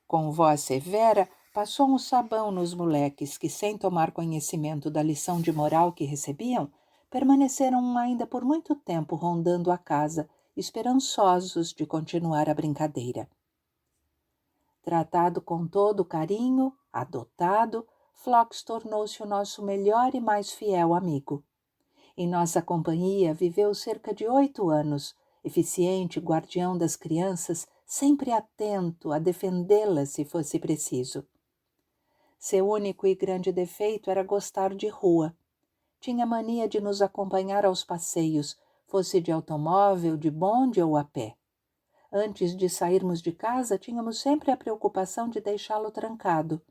Com voz severa, passou um sabão nos moleques que, sem tomar conhecimento da lição de moral que recebiam, permaneceram ainda por muito tempo rondando a casa, esperançosos de continuar a brincadeira. Tratado com todo carinho, adotado, Flox tornou-se o nosso melhor e mais fiel amigo. Em nossa companhia viveu cerca de 8 anos, eficiente guardião das crianças, sempre atento a defendê-las se fosse preciso. Seu único e grande defeito era gostar de rua. Tinha mania de nos acompanhar aos passeios, fosse de automóvel, de bonde ou a pé. Antes de sairmos de casa, tínhamos sempre a preocupação de deixá-lo trancado.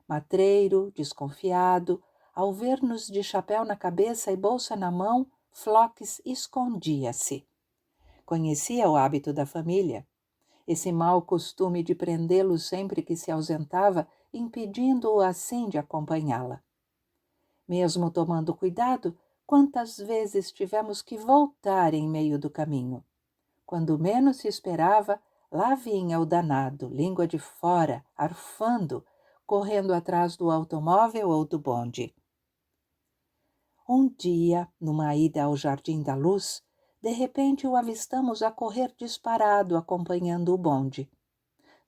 Matreiro, desconfiado, ao ver-nos de chapéu na cabeça e bolsa na mão, Flox escondia-se. Conhecia o hábito da família. Esse mau costume de prendê-lo sempre que se ausentava, impedindo-o assim de acompanhá-la. Mesmo tomando cuidado, quantas vezes tivemos que voltar em meio do caminho. Quando menos se esperava, lá vinha o danado, língua de fora, arfando, correndo atrás do automóvel ou do bonde. Um dia, numa ida ao Jardim da Luz, de repente o avistamos a correr disparado acompanhando o bonde.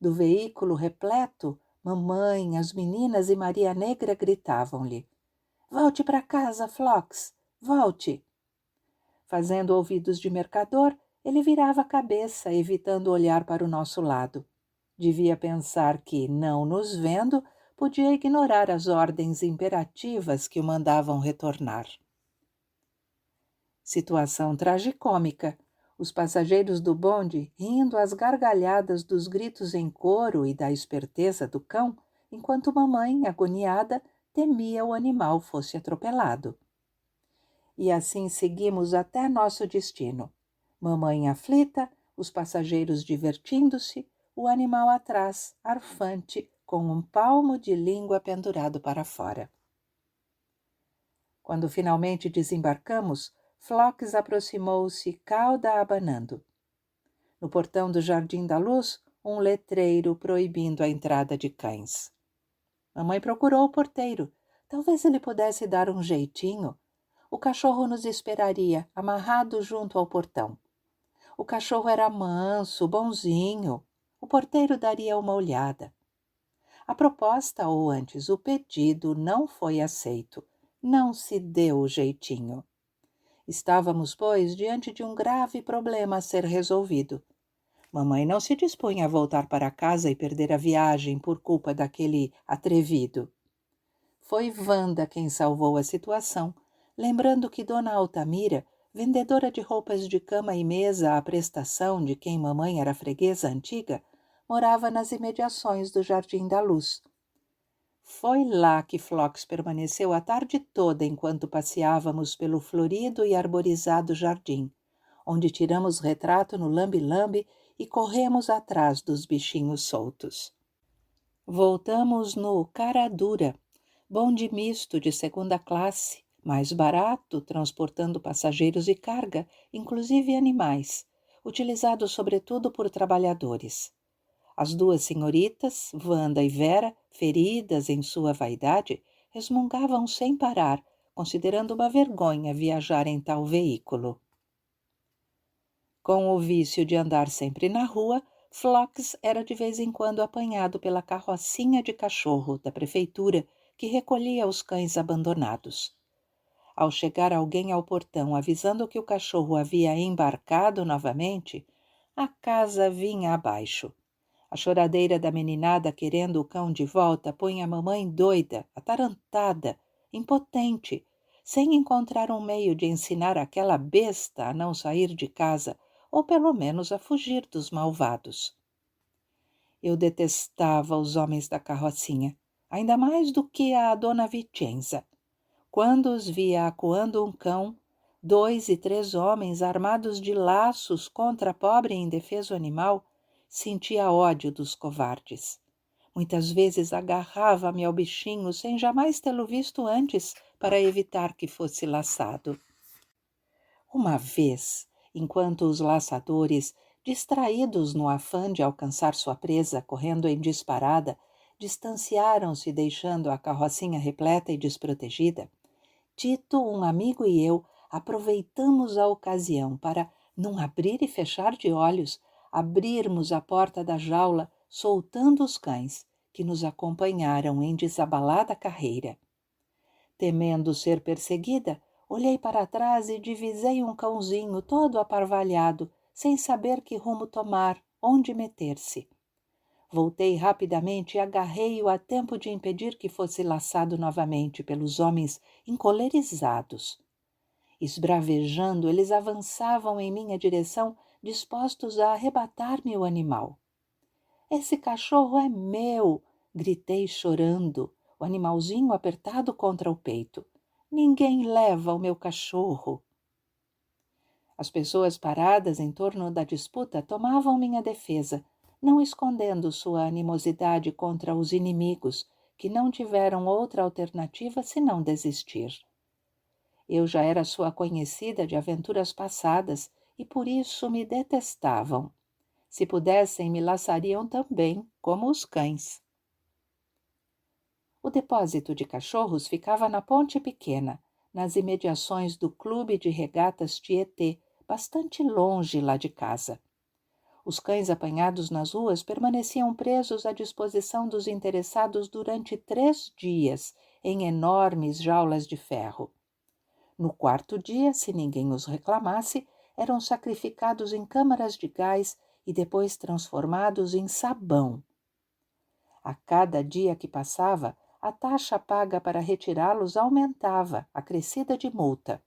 Do veículo repleto, mamãe, as meninas e Maria Negra gritavam-lhe: "Volte para casa, Flox, volte!" Fazendo ouvidos de mercador, ele virava a cabeça, evitando olhar para o nosso lado. Devia pensar que, não nos vendo, podia ignorar as ordens imperativas que o mandavam retornar. Situação tragicômica. Os passageiros do bonde, rindo às gargalhadas dos gritos em coro e da esperteza do cão, enquanto mamãe, agoniada, temia o animal fosse atropelado. E assim seguimos até nosso destino. Mamãe aflita, os passageiros divertindo-se, o animal atrás, arfante, com um palmo de língua pendurado para fora. Quando finalmente desembarcamos, Flox aproximou-se, cauda abanando. No portão do Jardim da Luz, um letreiro proibindo a entrada de cães. Mamãe procurou o porteiro. Talvez ele pudesse dar um jeitinho. O cachorro nos esperaria, amarrado junto ao portão. O cachorro era manso, bonzinho. O porteiro daria uma olhada. A proposta, ou antes o pedido, não foi aceito. Não se deu o jeitinho. Estávamos, pois, diante de um grave problema a ser resolvido. Mamãe não se dispunha a voltar para casa e perder a viagem por culpa daquele atrevido. Foi Wanda quem salvou a situação, lembrando que Dona Altamira, vendedora de roupas de cama e mesa à prestação de quem mamãe era freguesa antiga, morava nas imediações do Jardim da Luz. Foi lá que Flox permaneceu a tarde toda enquanto passeávamos pelo florido e arborizado jardim, onde tiramos retrato no lambe-lambe e corremos atrás dos bichinhos soltos. Voltamos no Cara Dura, bonde misto de 2ª classe, mais barato, transportando passageiros e carga, inclusive animais, utilizado sobretudo por trabalhadores. As 2 senhoritas, Wanda e Vera, feridas em sua vaidade, resmungavam sem parar, considerando uma vergonha viajar em tal veículo. Com o vício de andar sempre na rua, Flox era de vez em quando apanhado pela carrocinha de cachorro da prefeitura que recolhia os cães abandonados. Ao chegar alguém ao portão avisando que o cachorro havia embarcado novamente, a casa vinha abaixo. A choradeira da meninada querendo o cão de volta põe a mamãe doida, atarantada, impotente, sem encontrar um meio de ensinar aquela besta a não sair de casa, ou pelo menos a fugir dos malvados. Eu detestava os homens da carrocinha, ainda mais do que a dona Vicenza. Quando os via acuando um cão, 2 e 3 homens armados de laços contra a pobre e indefeso animal, sentia ódio dos covardes. Muitas vezes agarrava-me ao bichinho sem jamais tê-lo visto antes para evitar que fosse laçado. Uma vez, enquanto os laçadores, distraídos no afã de alcançar sua presa correndo em disparada, distanciaram-se deixando a carrocinha repleta e desprotegida, Tito, um amigo e eu aproveitamos a ocasião para, num abrir e fechar de olhos, abrirmos a porta da jaula, soltando os cães, que nos acompanharam em desabalada carreira. Temendo ser perseguida, olhei para trás e divisei um cãozinho todo aparvalhado, sem saber que rumo tomar, onde meter-se. Voltei rapidamente e agarrei-o a tempo de impedir que fosse laçado novamente pelos homens encolerizados. Esbravejando, eles avançavam em minha direção, dispostos a arrebatar-me o animal. — Esse cachorro é meu! Gritei chorando, o animalzinho apertado contra o peito. Ninguém leva o meu cachorro! As pessoas paradas em torno da disputa tomavam minha defesa, não escondendo sua animosidade contra os inimigos, que não tiveram outra alternativa senão desistir. Eu já era sua conhecida de aventuras passadas e por isso me detestavam. Se pudessem, me laçariam também, como os cães. O depósito de cachorros ficava na Ponte Pequena, nas imediações do Clube de Regatas Tietê, bastante longe lá de casa. Os cães apanhados nas ruas permaneciam presos à disposição dos interessados durante 3 dias, em enormes jaulas de ferro. No 4º dia, se ninguém os reclamasse, eram sacrificados em câmaras de gás e depois transformados em sabão. A cada dia que passava, a taxa paga para retirá-los aumentava, acrescida de multa.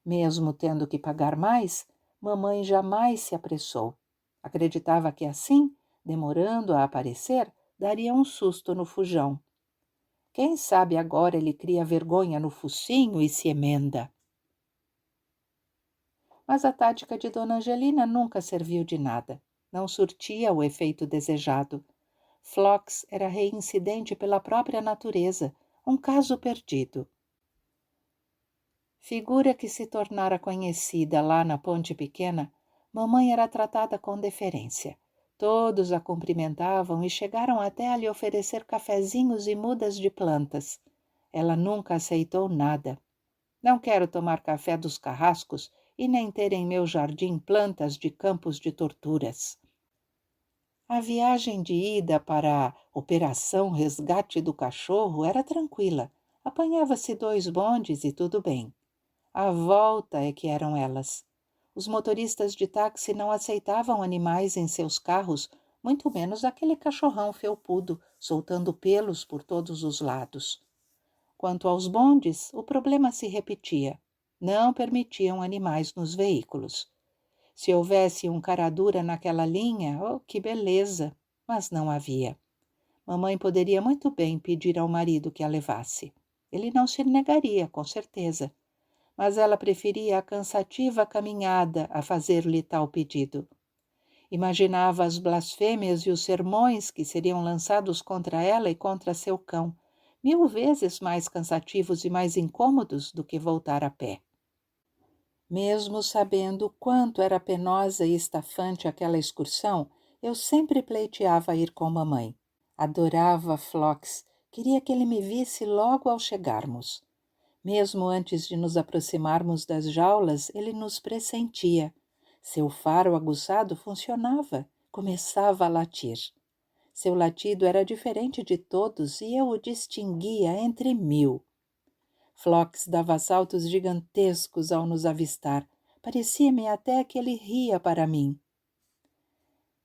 Mesmo tendo que pagar mais, mamãe jamais se apressou. Acreditava que assim, demorando a aparecer, daria um susto no fujão. Quem sabe agora ele cria vergonha no focinho e se emenda. Mas a tática de Dona Angelina nunca serviu de nada. Não surtia o efeito desejado. Flox era reincidente pela própria natureza, um caso perdido. Figura que se tornara conhecida lá na Ponte Pequena, mamãe era tratada com deferência. Todos a cumprimentavam e chegaram até a lhe oferecer cafezinhos e mudas de plantas. Ela nunca aceitou nada. Não quero tomar café dos carrascos e nem ter em meu jardim plantas de campos de torturas. A viagem de ida para a Operação Resgate do Cachorro era tranquila. Apanhava-se 2 bondes e tudo bem. A volta é que eram elas. Os motoristas de táxi não aceitavam animais em seus carros, muito menos aquele cachorrão felpudo, soltando pelos por todos os lados. Quanto aos bondes, o problema se repetia. Não permitiam animais nos veículos. Se houvesse um cara dura naquela linha, oh, que beleza! Mas não havia. Mamãe poderia muito bem pedir ao marido que a levasse. Ele não se negaria, com certeza. Mas ela preferia a cansativa caminhada a fazer-lhe tal pedido. Imaginava as blasfêmias e os sermões que seriam lançados contra ela e contra seu cão, 1000 vezes mais cansativos e mais incômodos do que voltar a pé. Mesmo sabendo quanto era penosa e estafante aquela excursão, eu sempre pleiteava ir com mamãe. Adorava Flox, queria que ele me visse logo ao chegarmos. Mesmo antes de nos aproximarmos das jaulas, ele nos pressentia. Seu faro aguçado funcionava, começava a latir. Seu latido era diferente de todos e eu o distinguia entre 1000. Flox dava saltos gigantescos ao nos avistar. Parecia-me até que ele ria para mim.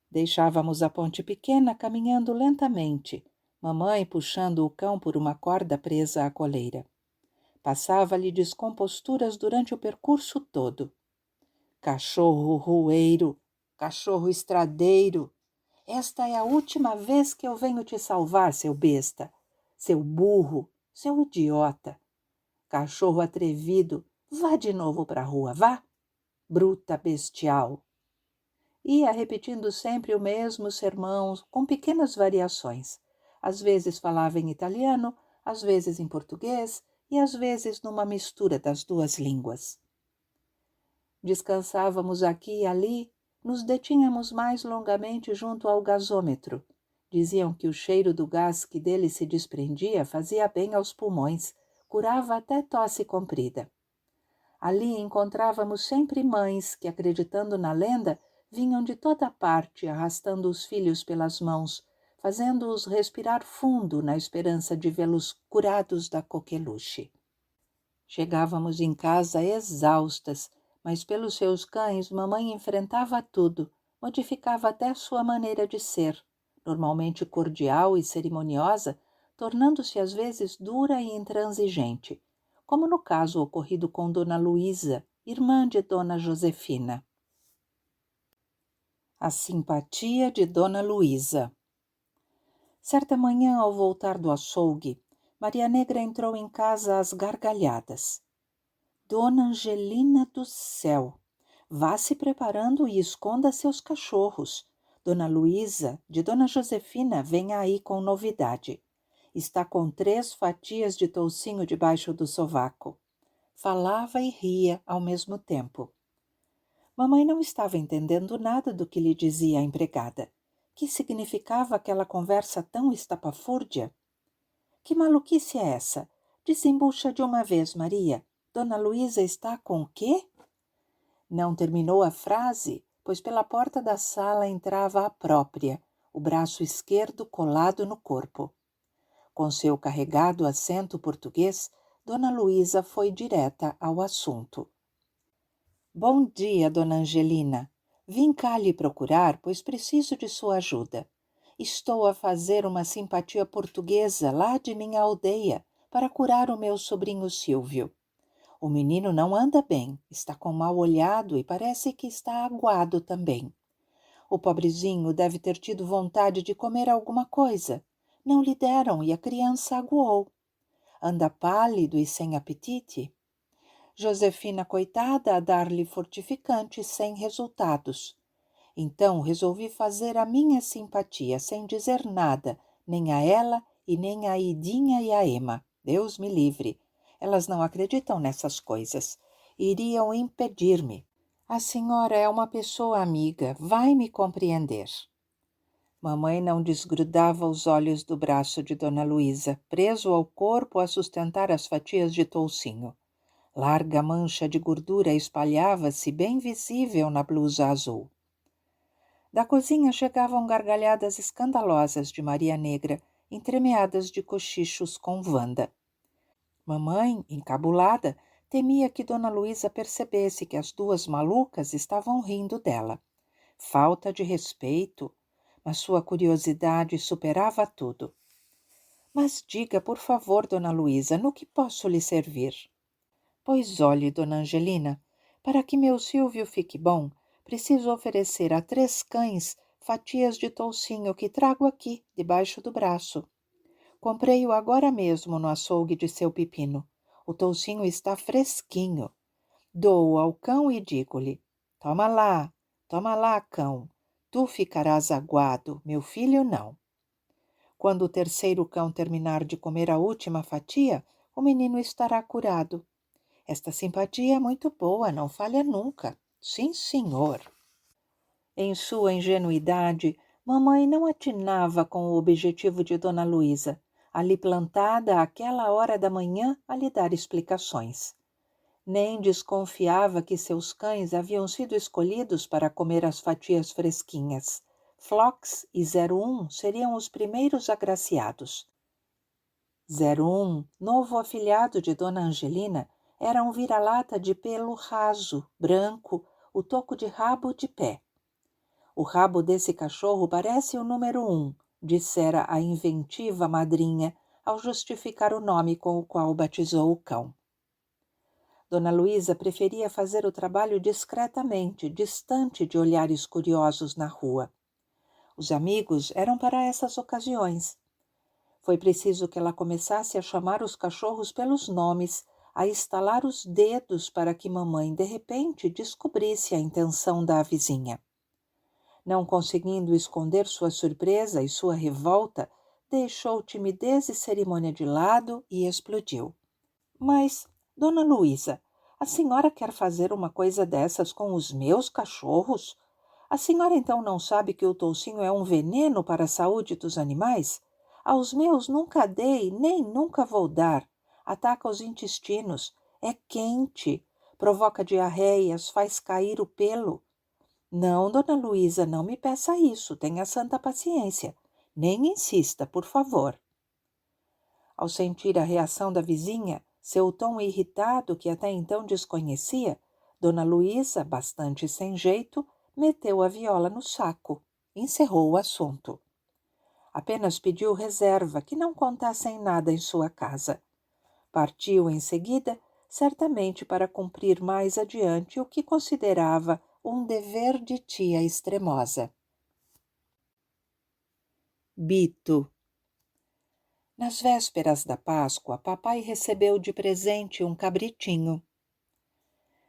Deixávamos a ponte pequena caminhando lentamente, mamãe puxando o cão por uma corda presa à coleira. Passava-lhe descomposturas durante o percurso todo. Cachorro rueiro, cachorro estradeiro, esta é a última vez que eu venho te salvar, seu besta, seu burro, seu idiota. Cachorro atrevido, vá de novo para a rua, vá, bruta bestial. Ia repetindo sempre o mesmo sermão, com pequenas variações. Às vezes falava em italiano, às vezes em português e às vezes numa mistura das duas línguas. Descansávamos aqui e ali, nos detínhamos mais longamente junto ao gasômetro. Diziam que o cheiro do gás que dele se desprendia fazia bem aos pulmões, curava até tosse comprida. Ali encontrávamos sempre mães que, acreditando na lenda, vinham de toda parte arrastando os filhos pelas mãos, fazendo-os respirar fundo na esperança de vê-los curados da coqueluche. Chegávamos em casa exaustas, mas pelos seus cães mamãe enfrentava tudo, modificava até sua maneira de ser, normalmente cordial e cerimoniosa, tornando-se às vezes dura e intransigente, como no caso ocorrido com Dona Luísa, irmã de Dona Josefina. A simpatia de Dona Luísa. Certa manhã, ao voltar do açougue, Maria Negra entrou em casa às gargalhadas. Dona Angelina do céu! Vá se preparando e esconda seus cachorros. Dona Luísa, de Dona Josefina, vem aí com novidade. Está com 3 fatias de toucinho debaixo do sovaco. Falava e ria ao mesmo tempo. Mamãe não estava entendendo nada do que lhe dizia a empregada. Que significava aquela conversa tão estapafúrdia? Que maluquice é essa? Desembucha de uma vez, Maria. Dona Luísa está com o quê? Não terminou a frase, pois pela porta da sala entrava a própria, o braço esquerdo colado no corpo. Com seu carregado acento português, Dona Luísa foi direta ao assunto. Bom dia, Dona Angelina. Vim cá lhe procurar, pois preciso de sua ajuda. Estou a fazer uma simpatia portuguesa lá de minha aldeia para curar o meu sobrinho Silvio. O menino não anda bem, está com mau olhado e parece que está aguado também. O pobrezinho deve ter tido vontade de comer alguma coisa. Não lhe deram e a criança aguou. Anda pálido e sem apetite. Josefina, coitada, a dar-lhe fortificante sem resultados. Então resolvi fazer a minha simpatia sem dizer nada, nem a ela e nem a Idinha e a Ema. Deus me livre. Elas não acreditam nessas coisas. Iriam impedir-me. A senhora é uma pessoa amiga, vai me compreender. Mamãe não desgrudava os olhos do braço de Dona Luísa, preso ao corpo a sustentar as fatias de toucinho. Larga mancha de gordura espalhava-se bem visível na blusa azul. Da cozinha chegavam gargalhadas escandalosas de Maria Negra, entremeadas de cochichos com Wanda. Mamãe, encabulada, temia que Dona Luísa percebesse que as 2 malucas estavam rindo dela. Falta de respeito, mas sua curiosidade superava tudo. Mas diga, por favor, Dona Luísa, no que posso lhe servir? Pois olhe, Dona Angelina, para que meu Silvio fique bom, preciso oferecer a 3 cães fatias de toucinho que trago aqui, debaixo do braço. Comprei-o agora mesmo no açougue de seu Pepino. O toucinho está fresquinho. Dou-o ao cão e digo-lhe, toma lá, cão. Tu ficarás aguado, meu filho não. Quando o terceiro cão terminar de comer a última fatia, o menino estará curado. Esta simpatia é muito boa, não falha nunca. Sim, senhor. Em sua ingenuidade, mamãe não atinava com o objetivo de Dona Luísa, ali plantada àquela hora da manhã a lhe dar explicações. Nem desconfiava que seus cães haviam sido escolhidos para comer as fatias fresquinhas. Flox e 01 seriam os primeiros agraciados. 01, novo afilhado de Dona Angelina, era um vira-lata de pelo raso, branco, o toco de rabo de pé. O rabo desse cachorro parece o número 1, dissera a inventiva madrinha, ao justificar o nome com o qual batizou o cão. Dona Luísa preferia fazer o trabalho discretamente, distante de olhares curiosos na rua. Os amigos eram para essas ocasiões. Foi preciso que ela começasse a chamar os cachorros pelos nomes, a estalar os dedos para que mamãe, de repente, descobrisse a intenção da vizinha. Não conseguindo esconder sua surpresa e sua revolta, deixou timidez e cerimônia de lado e explodiu. Mas, Dona Luísa, a senhora quer fazer uma coisa dessas com os meus cachorros? A senhora então não sabe que o toucinho é um veneno para a saúde dos animais? Aos meus nunca dei, nem nunca vou dar. Ataca os intestinos, é quente, provoca diarreias, faz cair o pelo. Não, Dona Luísa, não me peça isso, tenha santa paciência. Nem insista, por favor. Ao sentir a reação da vizinha, seu tom irritado que até então desconhecia, Dona Luísa, bastante sem jeito, meteu a viola no saco. Encerrou o assunto. Apenas pediu reserva, que não contassem nada em sua casa. Partiu em seguida, certamente para cumprir mais adiante o que considerava um dever de tia extremosa. Bito. Nas vésperas da Páscoa, papai recebeu de presente um cabritinho.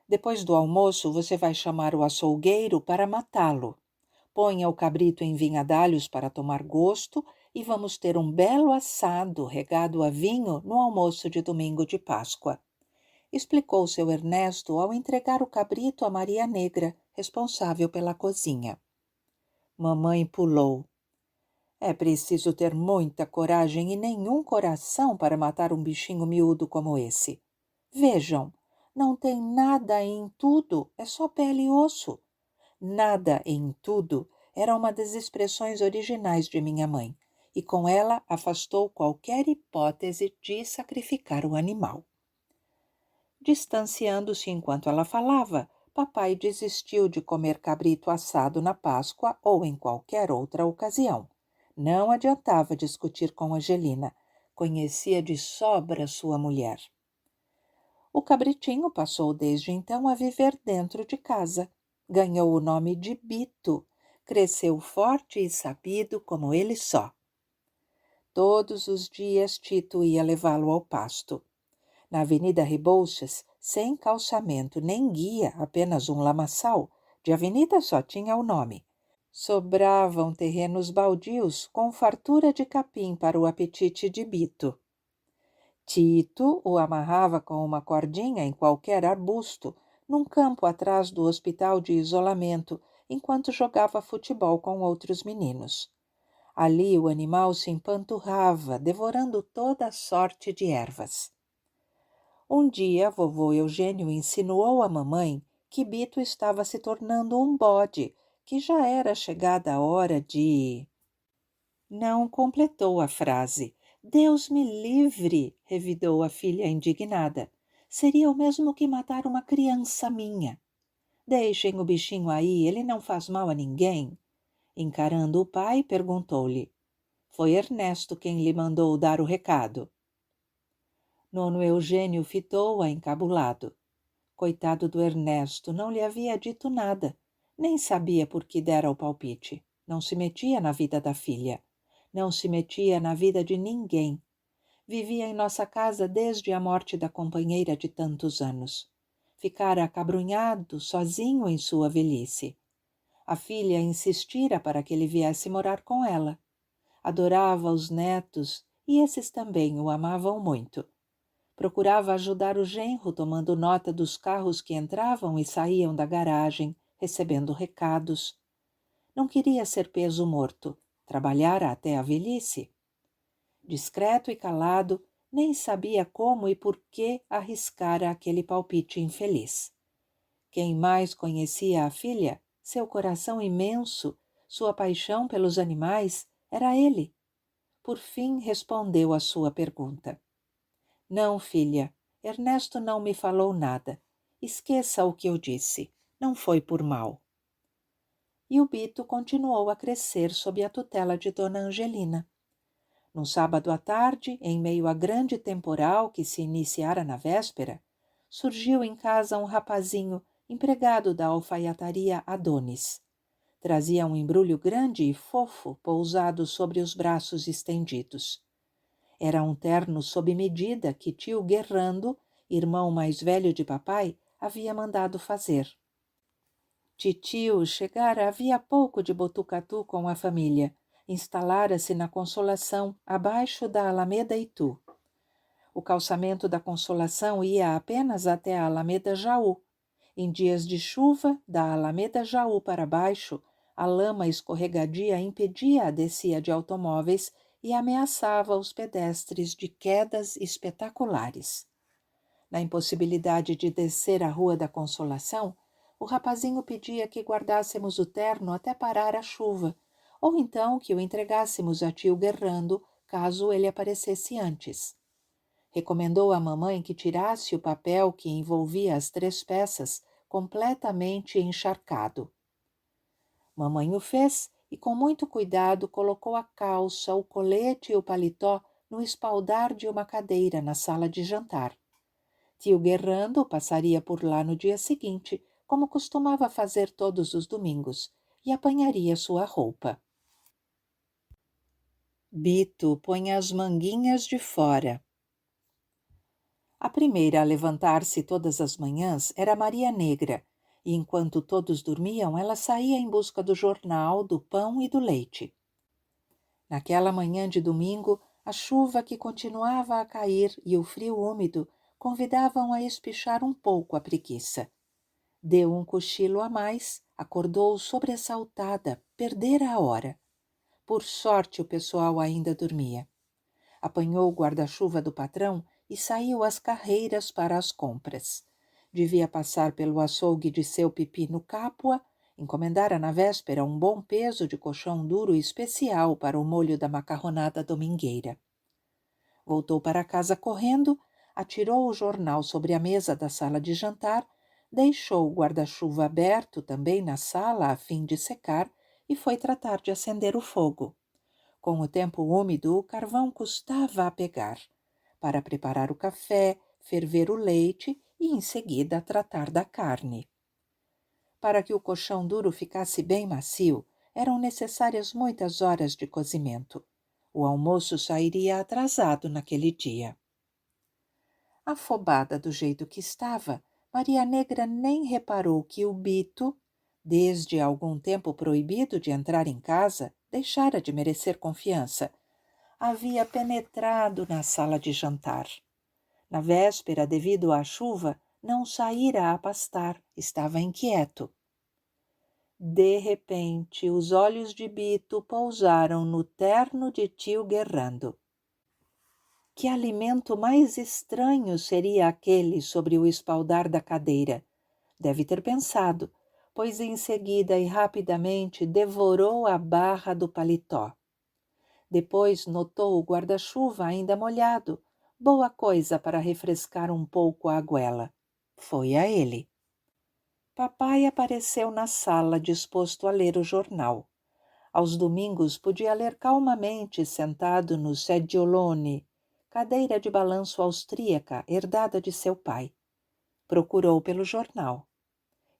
Depois do almoço, você vai chamar o açougueiro para matá-lo. Ponha o cabrito em vinhadalhos para tomar gosto e vamos ter um belo assado regado a vinho no almoço de domingo de Páscoa. Explicou seu Ernesto ao entregar o cabrito a Maria Negra, responsável pela cozinha. Mamãe pulou. É preciso ter muita coragem e nenhum coração para matar um bichinho miúdo como esse. Vejam, não tem nada em tudo, é só pele e osso. Nada em tudo era uma das expressões originais de minha mãe, e com ela afastou qualquer hipótese de sacrificar o animal. Distanciando-se enquanto ela falava, papai desistiu de comer cabrito assado na Páscoa ou em qualquer outra ocasião. Não adiantava discutir com Angelina. Conhecia de sobra sua mulher. O cabritinho passou desde então a viver dentro de casa. Ganhou o nome de Bito. Cresceu forte e sabido como ele só. Todos os dias Tito ia levá-lo ao pasto. Na Avenida Rebouças, sem calçamento nem guia, apenas um lamaçal, de avenida só tinha o nome. Sobravam terrenos baldios com fartura de capim para o apetite de Bito. Tito o amarrava com uma cordinha em qualquer arbusto, num campo atrás do hospital de isolamento, enquanto jogava futebol com outros meninos. Ali o animal se empanturrava, devorando toda a sorte de ervas. Um dia, vovô Eugênio insinuou à mamãe que Bito estava se tornando um bode, que já era chegada a hora de... Não completou a frase. Deus me livre, revidou a filha indignada. Seria o mesmo que matar uma criança minha. Deixem o bichinho aí, ele não faz mal a ninguém. Encarando o pai, perguntou-lhe. Foi Ernesto quem lhe mandou dar o recado. Nono Eugênio fitou-a encabulado. Coitado do Ernesto, não lhe havia dito nada. Nem sabia por que dera o palpite. Não se metia na vida da filha. Não se metia na vida de ninguém. Vivia em nossa casa desde a morte da companheira de tantos anos. Ficara acabrunhado, sozinho em sua velhice. A filha insistira para que ele viesse morar com ela. Adorava os netos e esses também o amavam muito. Procurava ajudar o genro, tomando nota dos carros que entravam e saíam da garagem, recebendo recados. Não queria ser peso morto. Trabalhara até a velhice. Discreto e calado, nem sabia como e por que arriscara aquele palpite infeliz. Quem mais conhecia a filha, seu coração imenso, sua paixão pelos animais, era ele. Por fim respondeu à sua pergunta. Não, filha, Ernesto não me falou nada. Esqueça o que eu disse. Não foi por mal. e o Bito continuou a crescer sob a tutela de Dona Angelina. Num sábado à tarde, em meio a grande temporal que se iniciara na véspera, surgiu em casa um rapazinho empregado da alfaiataria Adonis. Trazia um embrulho grande e fofo pousado sobre os braços estendidos. Era um terno sob medida que tio Guerrando, irmão mais velho de papai, havia mandado fazer. Titio chegara havia pouco de Botucatu com a família. Instalara-se na Consolação, abaixo da Alameda Itu. O calçamento da Consolação ia apenas até a Alameda Jaú. Em dias de chuva, da Alameda Jaú para baixo, a lama escorregadia impedia a descia de automóveis e ameaçava os pedestres de quedas espetaculares. Na impossibilidade de descer a Rua da Consolação, o rapazinho pedia que guardássemos o terno até parar a chuva, ou então que o entregássemos a tio Guerrando, caso ele aparecesse antes. Recomendou à mamãe que tirasse o papel que envolvia as 3 peças completamente encharcado. Mamãe o fez e com muito cuidado colocou a calça, o colete e o paletó no espaldar de uma cadeira na sala de jantar. Tio Guerrando passaria por lá no dia seguinte, como costumava fazer todos os domingos, e apanharia sua roupa. Bito põe as manguinhas de fora. A primeira a levantar-se todas as manhãs era Maria Negra, e enquanto todos dormiam, ela saía em busca do jornal, do pão e do leite. Naquela manhã de domingo, a chuva que continuava a cair e o frio úmido convidavam a espichar um pouco a preguiça. Deu um cochilo a mais, acordou sobressaltada, perdera a hora. Por sorte o pessoal ainda dormia. Apanhou o guarda-chuva do patrão e saiu às carreiras para as compras. Devia passar pelo açougue de seu Pepino Capua, encomendara na véspera um bom peso de colchão duro especial para o molho da macarronada domingueira. Voltou para casa correndo, atirou o jornal sobre a mesa da sala de jantar, deixou o guarda-chuva aberto também na sala a fim de secar e foi tratar de acender o fogo. Com o tempo úmido, o carvão custava a pegar. Para preparar o café, ferver o leite e, em seguida, tratar da carne. Para que o colchão duro ficasse bem macio, eram necessárias muitas horas de cozimento. O almoço sairia atrasado naquele dia. Afobada do jeito que estava, Maria Negra nem reparou que o Bito, desde algum tempo proibido de entrar em casa, deixara de merecer confiança. Havia penetrado na sala de jantar. Na véspera, devido à chuva, não saíra a pastar, estava inquieto. De repente, os olhos de Bito pousaram no terno de tio Guerrando. Que alimento mais estranho seria aquele sobre o espaldar da cadeira? Deve ter pensado, pois em seguida e rapidamente devorou a barra do paletó. Depois notou o guarda-chuva ainda molhado, boa coisa para refrescar um pouco a goela. Foi a ele. Papai apareceu na sala disposto a ler o jornal. Aos domingos podia ler calmamente sentado no sediolone, cadeira de balanço austríaca herdada de seu pai. Procurou pelo jornal.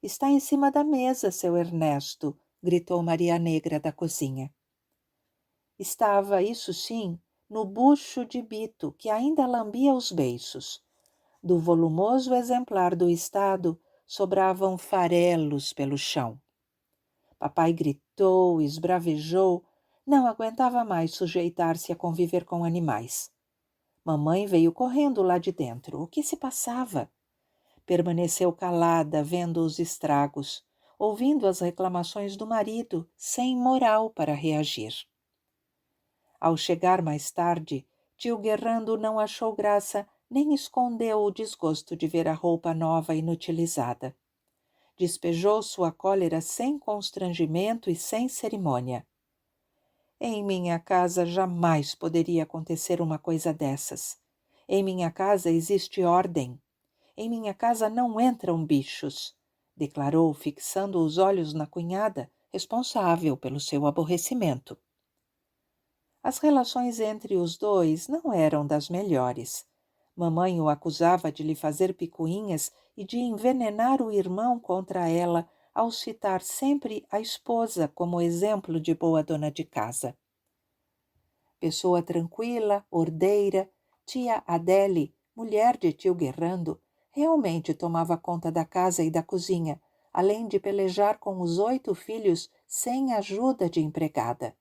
Está em cima da mesa, seu Ernesto, gritou Maria Negra da cozinha. Estava, isso sim, no bucho de Bito, que ainda lambia os beiços. Do volumoso exemplar do Estado sobravam farelos pelo chão. Papai gritou, esbravejou, não aguentava mais sujeitar-se a conviver com animais. Mamãe veio correndo lá de dentro. O que se passava? Permaneceu calada, vendo os estragos, ouvindo as reclamações do marido, sem moral para reagir. Ao chegar mais tarde, tio Guerrando não achou graça nem escondeu o desgosto de ver a roupa nova inutilizada. Despejou sua cólera sem constrangimento e sem cerimônia. Em minha casa jamais poderia acontecer uma coisa dessas. Em minha casa existe ordem. Em minha casa não entram bichos, declarou, fixando os olhos na cunhada, responsável pelo seu aborrecimento. As relações entre os dois não eram das melhores. Mamãe o acusava de lhe fazer picuinhas e de envenenar o irmão contra ela ao citar sempre a esposa como exemplo de boa dona de casa. Pessoa tranquila, ordeira, tia Adele, mulher de tio Guerrando, realmente tomava conta da casa e da cozinha, além de pelejar com os 8 filhos sem ajuda de empregada.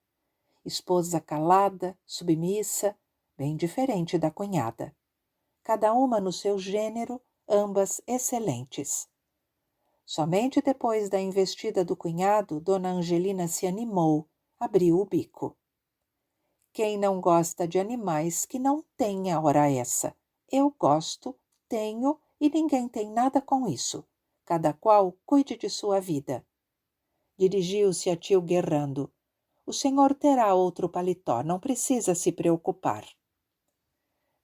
Esposa calada, submissa, bem diferente da cunhada. Cada uma no seu gênero, ambas excelentes. Somente depois da investida do cunhado, Dona Angelina se animou, abriu o bico. Quem não gosta de animais que não tenha hora essa? Eu gosto, tenho e ninguém tem nada com isso. Cada qual cuide de sua vida. Dirigiu-se a tio Guerrando. O senhor terá outro paletó, não precisa se preocupar.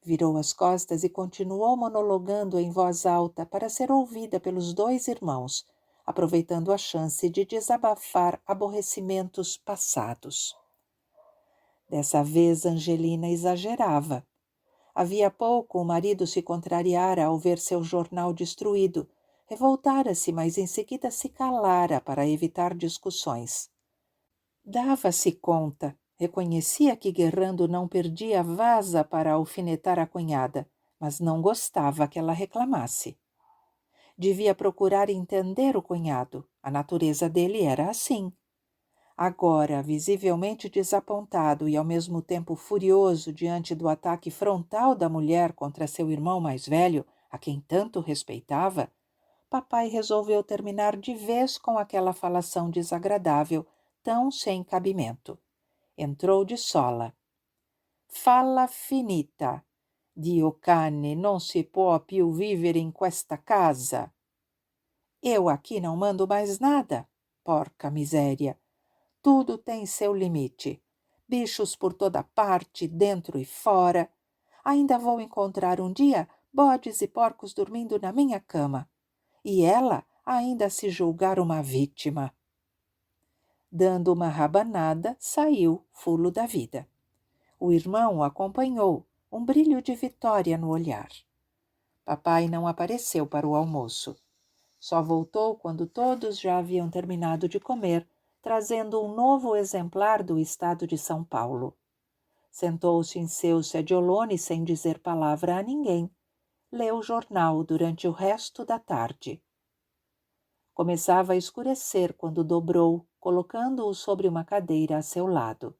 Virou as costas e continuou monologando em voz alta para ser ouvida pelos 2 irmãos, aproveitando a chance de desabafar aborrecimentos passados. Dessa vez Angelina exagerava. Havia pouco o marido se contrariara ao ver seu jornal destruído, revoltara-se, mas em seguida se calara para evitar discussões. Dava-se conta, reconhecia que Guerrando não perdia vasa para alfinetar a cunhada, mas não gostava que ela reclamasse. Devia procurar entender o cunhado, a natureza dele era assim. Agora, visivelmente desapontado e ao mesmo tempo furioso diante do ataque frontal da mulher contra seu irmão mais velho, a quem tanto respeitava, papai resolveu terminar de vez com aquela falação desagradável, tão sem cabimento. Entrou de sola. Fala finita. Dio cane, non si può più vivere in questa casa. Eu aqui não mando mais nada, porca miséria. Tudo tem seu limite. Bichos por toda parte, dentro e fora. Ainda vou encontrar um dia bodes e porcos dormindo na minha cama. E ela ainda se julgar uma vítima. Dando uma rabanada, saiu, fulo da vida. O irmão o acompanhou, um brilho de vitória no olhar. Papai não apareceu para o almoço. Só voltou quando todos já haviam terminado de comer, trazendo um novo exemplar do estado de São Paulo. Sentou-se em seu sediolone sem dizer palavra a ninguém. Leu o jornal durante o resto da tarde. Começava a escurecer quando dobrou, colocando-o sobre uma cadeira a seu lado.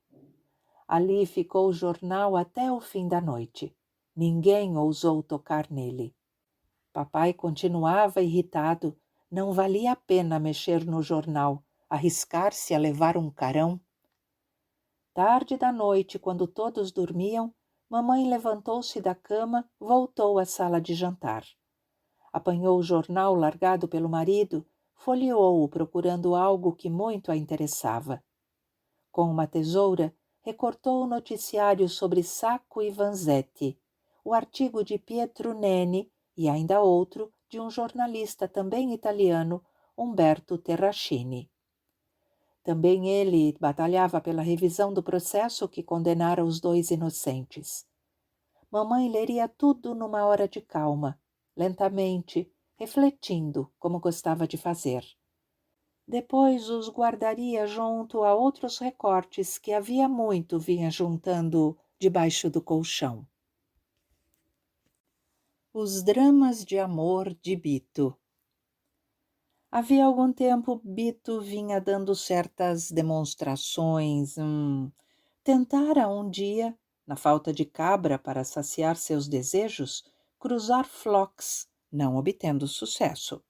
Ali ficou o jornal até o fim da noite. Ninguém ousou tocar nele. Papai continuava irritado. Não valia a pena mexer no jornal, arriscar-se a levar um carão. Tarde da noite, quando todos dormiam, mamãe levantou-se da cama, voltou à sala de jantar. Apanhou o jornal largado pelo marido, folheou-o procurando algo que muito a interessava. Com uma tesoura, recortou o noticiário sobre Sacco e Vanzetti, o artigo de Pietro Neni e ainda outro de um jornalista também italiano, Umberto Terracini. Também ele batalhava pela revisão do processo que condenara os 2 inocentes. Mamãe leria tudo numa hora de calma, lentamente, refletindo, como gostava de fazer. Depois os guardaria junto a outros recortes que havia muito vinha juntando debaixo do colchão. Os dramas de amor de Bito. Havia algum tempo Bito vinha dando certas demonstrações. Tentara um dia, na falta de cabra para saciar seus desejos, cruzar flocks, não obtendo sucesso.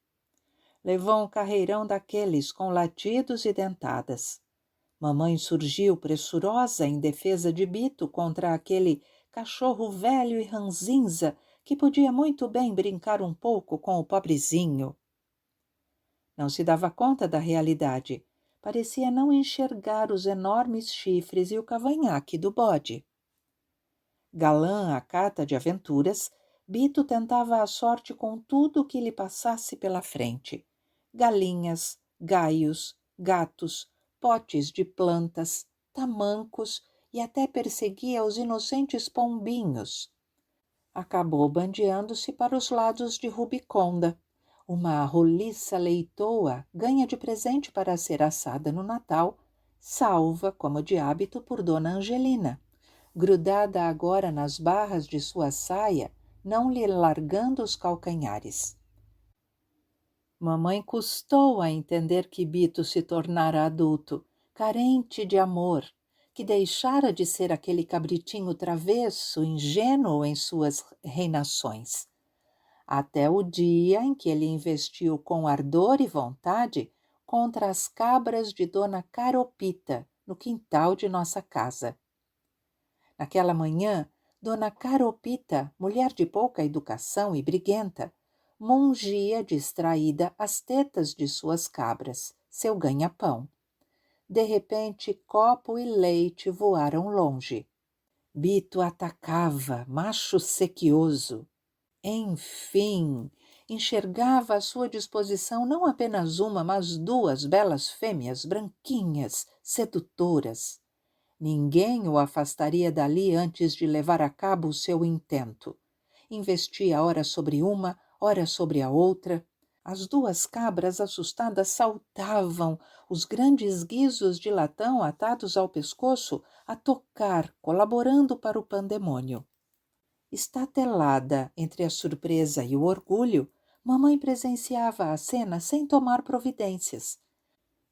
Levou um carreirão daqueles com latidos e dentadas. Mamãe surgiu pressurosa em defesa de Bito contra aquele cachorro velho e ranzinza que podia muito bem brincar um pouco com o pobrezinho. Não se dava conta da realidade. Parecia não enxergar os enormes chifres e o cavanhaque do bode. Galã à cata de aventuras, Bito tentava a sorte com tudo o que lhe passasse pela frente. Galinhas, gaios, gatos, potes de plantas, tamancos e até perseguia os inocentes pombinhos. Acabou bandeando-se para os lados de Rubiconda, uma roliça leitoa ganha de presente para ser assada no Natal, salva, como de hábito, por Dona Angelina, grudada agora nas barras de sua saia, não lhe largando os calcanhares. Mamãe custou a entender que Bito se tornara adulto, carente de amor, que deixara de ser aquele cabritinho travesso, ingênuo em suas reinações. Até o dia em que ele investiu com ardor e vontade contra as cabras de Dona Caropita, no quintal de nossa casa. Naquela manhã, Dona Caropita, mulher de pouca educação e briguenta, mungia distraída as tetas de suas cabras, seu ganha-pão. De repente, copo e leite voaram longe. Bito atacava, macho sequioso. Enfim, enxergava à sua disposição não apenas uma, mas duas belas fêmeas branquinhas, sedutoras. Ninguém o afastaria dali antes de levar a cabo o seu intento. Investia ora sobre uma, ora sobre a outra. As duas cabras assustadas saltavam, os grandes guizos de latão atados ao pescoço a tocar, colaborando para o pandemônio. Estatelada entre a surpresa e o orgulho, mamãe presenciava a cena sem tomar providências.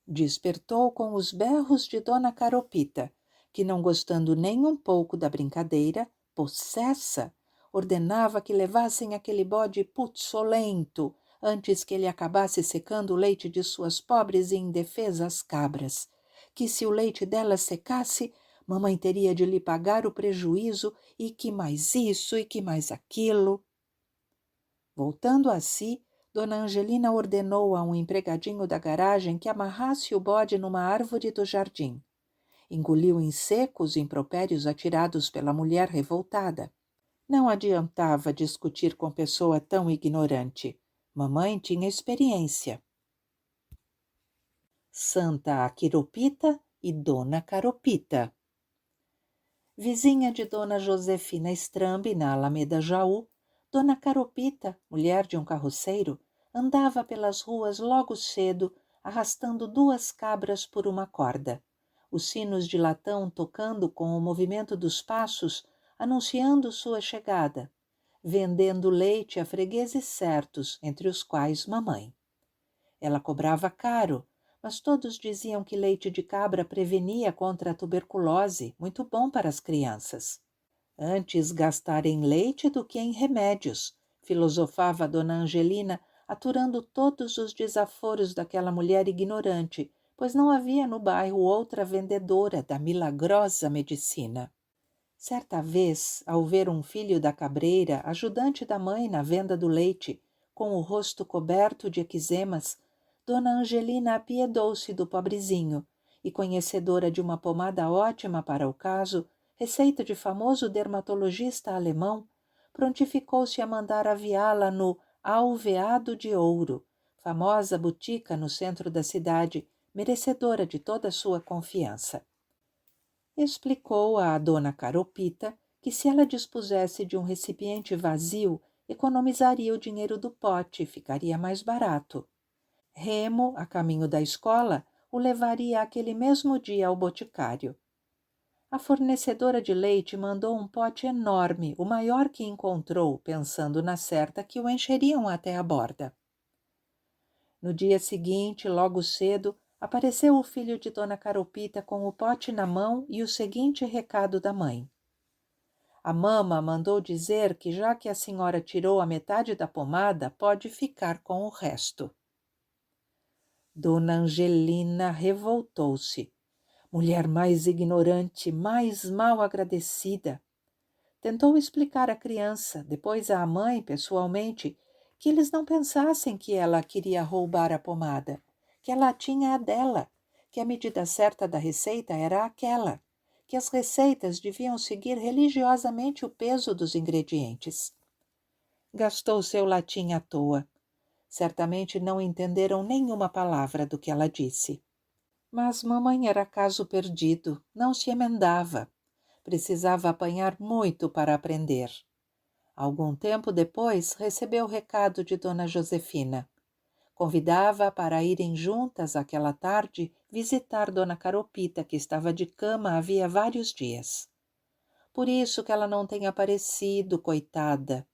Despertou com os berros de Dona Caropita, que, não gostando nem um pouco da brincadeira, possessa, ordenava que levassem aquele bode putzolento antes que ele acabasse secando o leite de suas pobres e indefesas cabras, que se o leite delas secasse, mamãe teria de lhe pagar o prejuízo e que mais isso e que mais aquilo. Voltando a si, Dona Angelina ordenou a um empregadinho da garagem que amarrasse o bode numa árvore do jardim. Engoliu em seco os impropérios atirados pela mulher revoltada. Não adiantava discutir com pessoa tão ignorante. Mamãe tinha experiência. Santa Aquiropita e Dona Caropita. Vizinha de Dona Josefina Strambi, na Alameda Jaú, Dona Caropita, mulher de um carroceiro, andava pelas ruas logo cedo, arrastando duas cabras por uma corda. Os sinos de latão tocando com o movimento dos passos, anunciando sua chegada, vendendo leite a fregueses certos, entre os quais mamãe. Ela cobrava caro, mas todos diziam que leite de cabra prevenia contra a tuberculose, muito bom para as crianças. Antes gastar em leite do que em remédios, filosofava Dona Angelina, aturando todos os desaforos daquela mulher ignorante, pois não havia no bairro outra vendedora da milagrosa medicina. Certa vez, ao ver um filho da cabreira, ajudante da mãe na venda do leite, com o rosto coberto de eczemas, Dona Angelina apiedou-se do pobrezinho e, conhecedora de uma pomada ótima para o caso, receita de famoso dermatologista alemão, prontificou-se a mandar aviá-la no Alveado de Ouro, famosa botica no centro da cidade, merecedora de toda a sua confiança. Explicou à Dona Caropita que se ela dispusesse de um recipiente vazio, economizaria o dinheiro do pote e ficaria mais barato. Remo, a caminho da escola, o levaria aquele mesmo dia ao boticário. A fornecedora de leite mandou um pote enorme, o maior que encontrou, pensando na certa que o encheriam até a borda. No dia seguinte, logo cedo, apareceu o filho de Dona Caropita com o pote na mão e o seguinte recado da mãe. A mama mandou dizer que, já que a senhora tirou a metade da pomada, pode ficar com o resto. Dona Angelina revoltou-se. Mulher mais ignorante, mais mal agradecida. Tentou explicar à criança, depois à mãe, pessoalmente, que eles não pensassem que ela queria roubar a pomada, que ela tinha a dela, que a medida certa da receita era aquela, que as receitas deviam seguir religiosamente o peso dos ingredientes. Gastou seu latim à toa. Certamente não entenderam nenhuma palavra do que ela disse. Mas mamãe era caso perdido, não se emendava. Precisava apanhar muito para aprender. Algum tempo depois, recebeu o recado de Dona Josefina. Convidava-a para irem juntas aquela tarde visitar Dona Caropita, que estava de cama havia vários dias. Por isso que ela não tem aparecido, coitada.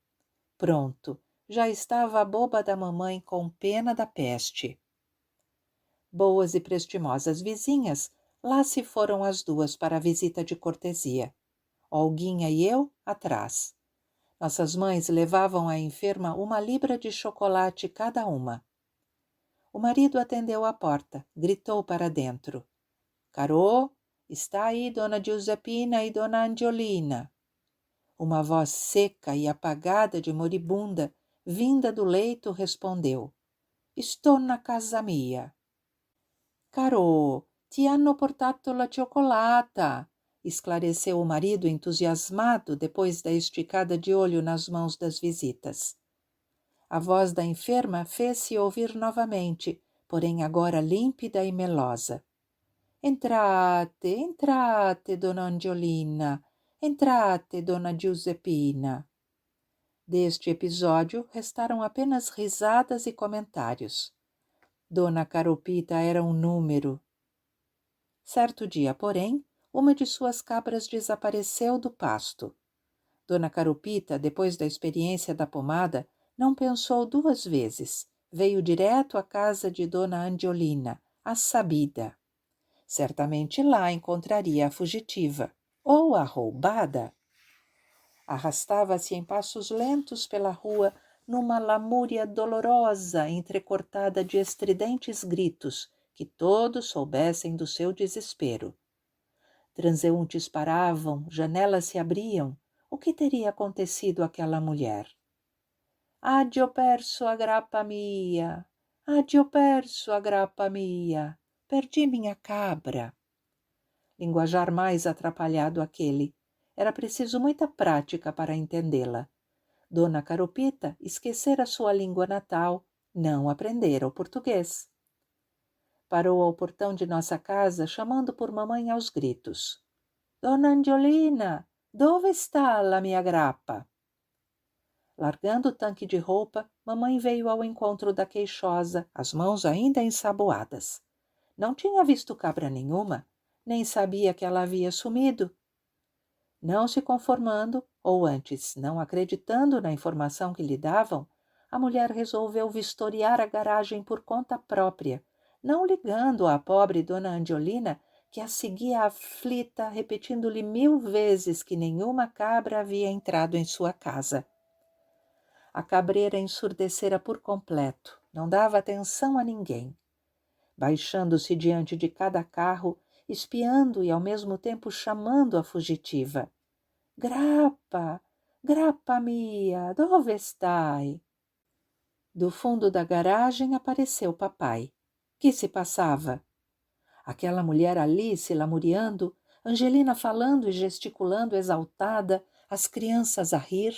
Pronto, já estava a boba da mamãe com pena da peste. Boas e prestimosas vizinhas, lá se foram as duas para a visita de cortesia. Olguinha e eu, atrás. Nossas mães levavam à enferma 1 libra de chocolate cada uma. O marido atendeu à porta, gritou para dentro. Carô, está aí Dona Giuseppina e Dona Angiolina. Uma voz seca e apagada de moribunda, vinda do leito, respondeu. Estou na casa mia. Carô, ti hanno portato la cioccolata, esclareceu o marido entusiasmado depois da esticada de olho nas mãos das visitas. A voz da enferma fez-se ouvir novamente, porém agora límpida e melosa. Entrate, entrate, dona Angiolina, entrate, dona Giuseppina. Deste episódio restaram apenas risadas e comentários. Dona Caropita era um número. Certo dia, porém, uma de suas cabras desapareceu do pasto. Dona Caropita, depois da experiência da pomada, não pensou 2 vezes. Veio direto à casa de Dona Angiolina, a sabida. Certamente lá encontraria a fugitiva, ou a roubada. Arrastava-se em passos lentos pela rua, numa lamúria dolorosa, entrecortada de estridentes gritos, que todos soubessem do seu desespero. Transeuntes paravam, janelas se abriam. O que teria acontecido àquela mulher? Adio perso a grappa mia, adio perso a grappa mia, perdi minha cabra. Linguajar mais atrapalhado aquele. Era preciso muita prática para entendê-la. Dona Caropita esquecera sua língua natal, não aprendera o português. Parou ao portão de nossa casa, chamando por mamãe aos gritos. Dona Angiolina, dove está la mia grappa? Largando o tanque de roupa, mamãe veio ao encontro da queixosa, as mãos ainda ensaboadas. Não tinha visto cabra nenhuma, nem sabia que ela havia sumido. Não se conformando, ou antes, não acreditando na informação que lhe davam, a mulher resolveu vistoriar a garagem por conta própria, não ligando à pobre dona Angiolina, que a seguia aflita, repetindo-lhe 1000 vezes que nenhuma cabra havia entrado em sua casa. A cabreira ensurdecera por completo, não dava atenção a ninguém. Baixando-se diante de cada carro, espiando e ao mesmo tempo chamando a fugitiva. Grappa, grappa mia, dove stai? Do fundo da garagem apareceu papai. Que se passava? Aquela mulher ali se lamuriando, Angelina falando e gesticulando exaltada, as crianças a rir.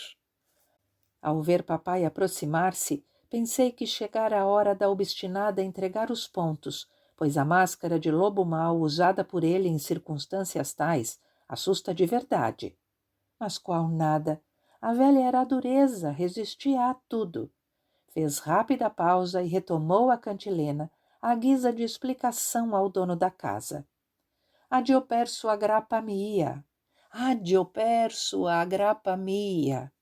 Ao ver papai aproximar-se, pensei que chegara a hora da obstinada entregar os pontos, pois a máscara de lobo mau usada por ele em circunstâncias tais assusta de verdade. Mas qual nada! A velha era a dureza, resistia a tudo. Fez rápida pausa e retomou a cantilena, à guisa de explicação ao dono da casa. Adio perso a grappa mia. Adio perso a grappa mia.